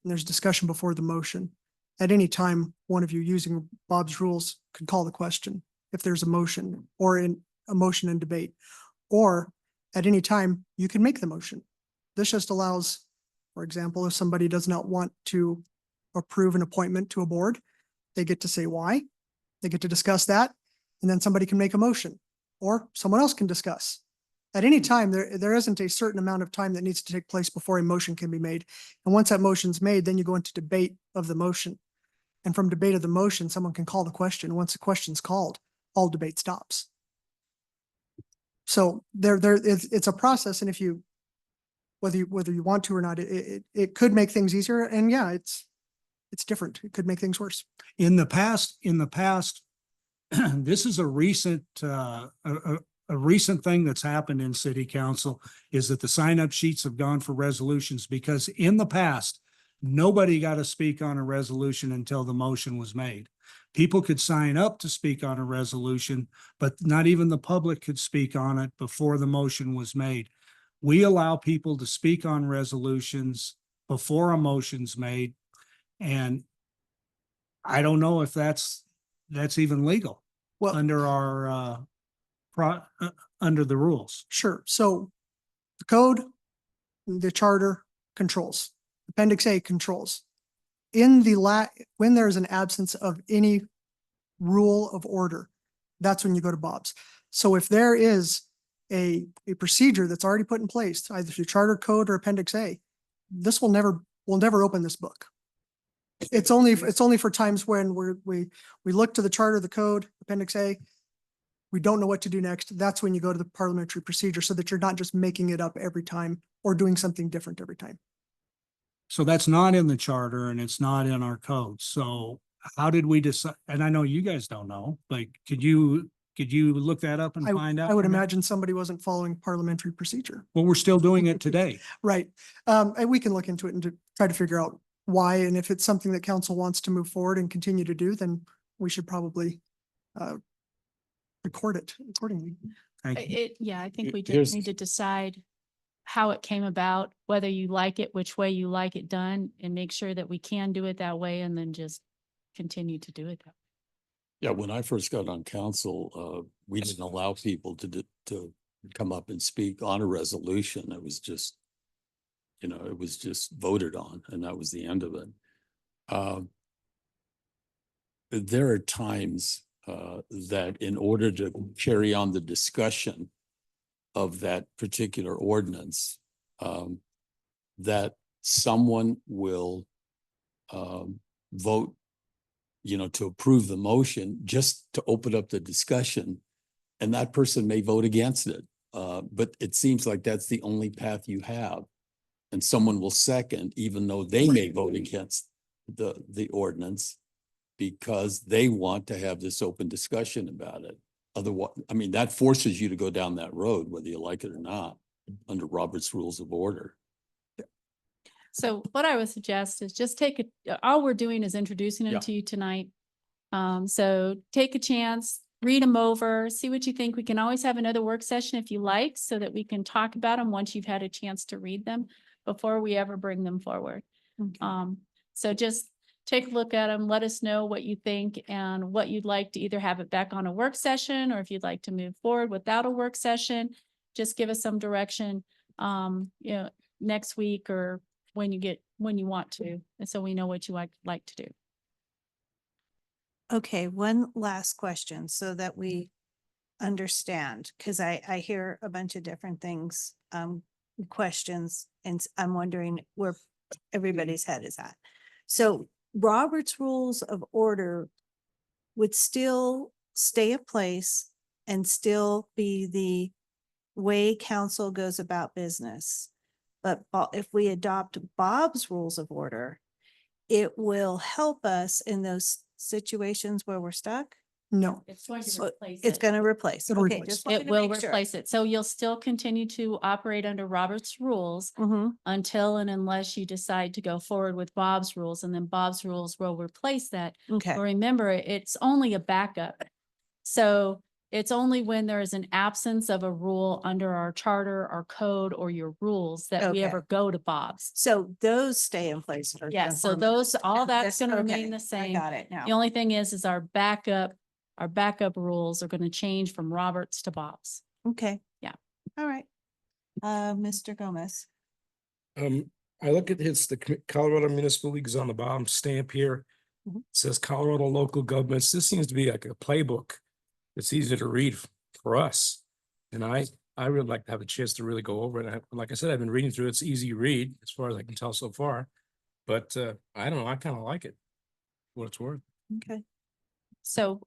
and there's discussion before the motion, at any time, one of you using Bob's rules could call the question if there's a motion or in a motion and debate, or at any time you can make the motion. This just allows, for example, if somebody does not want to approve an appointment to a board, they get to say why, they get to discuss that, and then somebody can make a motion or someone else can discuss. At any time, there isn't a certain amount of time that needs to take place before a motion can be made. And once that motion's made, then you go into debate of the motion. And from debate of the motion, someone can call the question. Once the question's called, all debate stops. So it's a process. And if you, whether you want to or not, it could make things easier. And yeah, it's different. It could make things worse. In the past, this is a recent thing that's happened in city council is that the sign-up sheets have gone for resolutions because in the past, nobody got to speak on a resolution until the motion was made. People could sign up to speak on a resolution, but not even the public could speak on it before the motion was made. We allow people to speak on resolutions before a motion's made. And I don't know if that's even legal Well, under our, under the rules. sure. So the code, the charter controls, Appendix A controls. When there's an absence of any rule of order, that's when you go to Bob's. So if there is a procedure that's already put in place, either through charter code or Appendix A, we'll never open this book. It's only for times when we look to the charter, the code, Appendix A, we don't know what to do next. That's when you go to the parliamentary procedure so that you're not just making it up every time or doing something different every time. So that's not in the charter and it's not in our code. So how did we decide? And I know you guys don't know, but could you look that up and find out? I would for me? imagine somebody wasn't following parliamentary procedure. Well, we're still doing it today. Right. And we can look into it and try to figure out why. And if it's something that council wants to move forward and continue to do, then we should probably record it accordingly. Thank you. I think we Here's- just need to decide how it came about, whether you like it, which way you like it done, and make sure that we can do it that way and then just continue to do it that way. Yeah, when I first got on council, we didn't allow people to come up and speak on a resolution. It was just, it was just voted on and that was the end of it. There are times that in order to carry on the discussion of that particular ordinance, that someone will vote, to approve the motion just to open up the discussion, and that person may vote against it. But it seems like that's the only path you have. And someone will second, even though they may vote against the ordinance because they want to have this open discussion about it. Otherwise, I mean, that forces you to go down that road, whether you like it or not, under Robert's Rules of Order. So what I would suggest is just all we're doing is introducing Yeah. them to you tonight. So take a chance, read them over, see what you think. We can always have another work session if you like, so that we can talk about them once you've had a chance to read them before we ever bring them forward. So just take a look at them, let us know what you think and what you'd like to either have it back on a work session, or if you'd like to move forward without a work session, just give us some direction, next week or when you want to, and so we know what you like to do. Okay, one last question so that we understand, because I hear a bunch of different things, questions, and I'm wondering where everybody's head is at. So Robert's Rules of Order would still stay in place and still be the way council goes about business. But if we adopt Bob's Rules of Order, it will help us in those situations where we're stuck. No, It's going to So replace it's it. going to replace. It'll Okay, replace. just wanted It to will make sure. replace it. So you'll still continue to operate under Robert's rules Mhm. until and unless you decide to go forward with Bob's rules, and then Bob's rules will replace that. Okay, But remember, it's only a backup. So it's only when there is an absence of a rule under our charter, our code, or your rules that we Okay. ever go to Bob's. so those stay in place. first Yes, and so foremost. all that's This- gonna okay, remain the I same. got it The now. only thing is our backup rules are gonna change from Roberts to Bob's. Okay. Yeah. All right. Mr. Gomez. I look at the Colorado Municipal League is on the bottom stamp here. Mhm. It says Colorado local governments. This seems to be like a playbook. It's easy to read for us. And I really like to have a chance to really go over it. Like I said, I've been reading through it. It's easy to read as far as I can tell so far. But I don't know, I kind of like it, what it's worth. Okay. So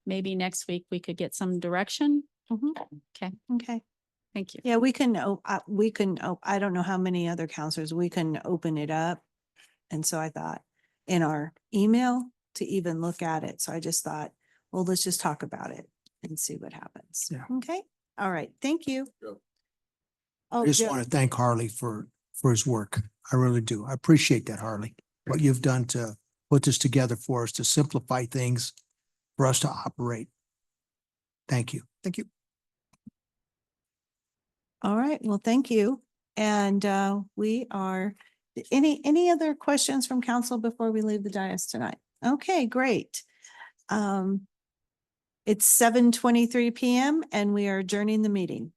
maybe next week we could get some direction. Mhm. Okay, Okay. thank you. Yeah, I don't know how many other counselors, we can open it up. And so I thought in our email to even look at it. So I just thought, well, let's just talk about it and see what happens. Yeah. Okay. All right. Thank you. Joe. Oh, I just Joe. want to thank Harley for his work. I really do. I appreciate that, Harley. What you've done to put this together for us, to simplify things for us to operate. Thank you. thank you. All right. Well, thank you. And we are, any other questions from council before we leave the dais tonight? Okay, great. It's 7:23 PM and we are adjourning the meeting.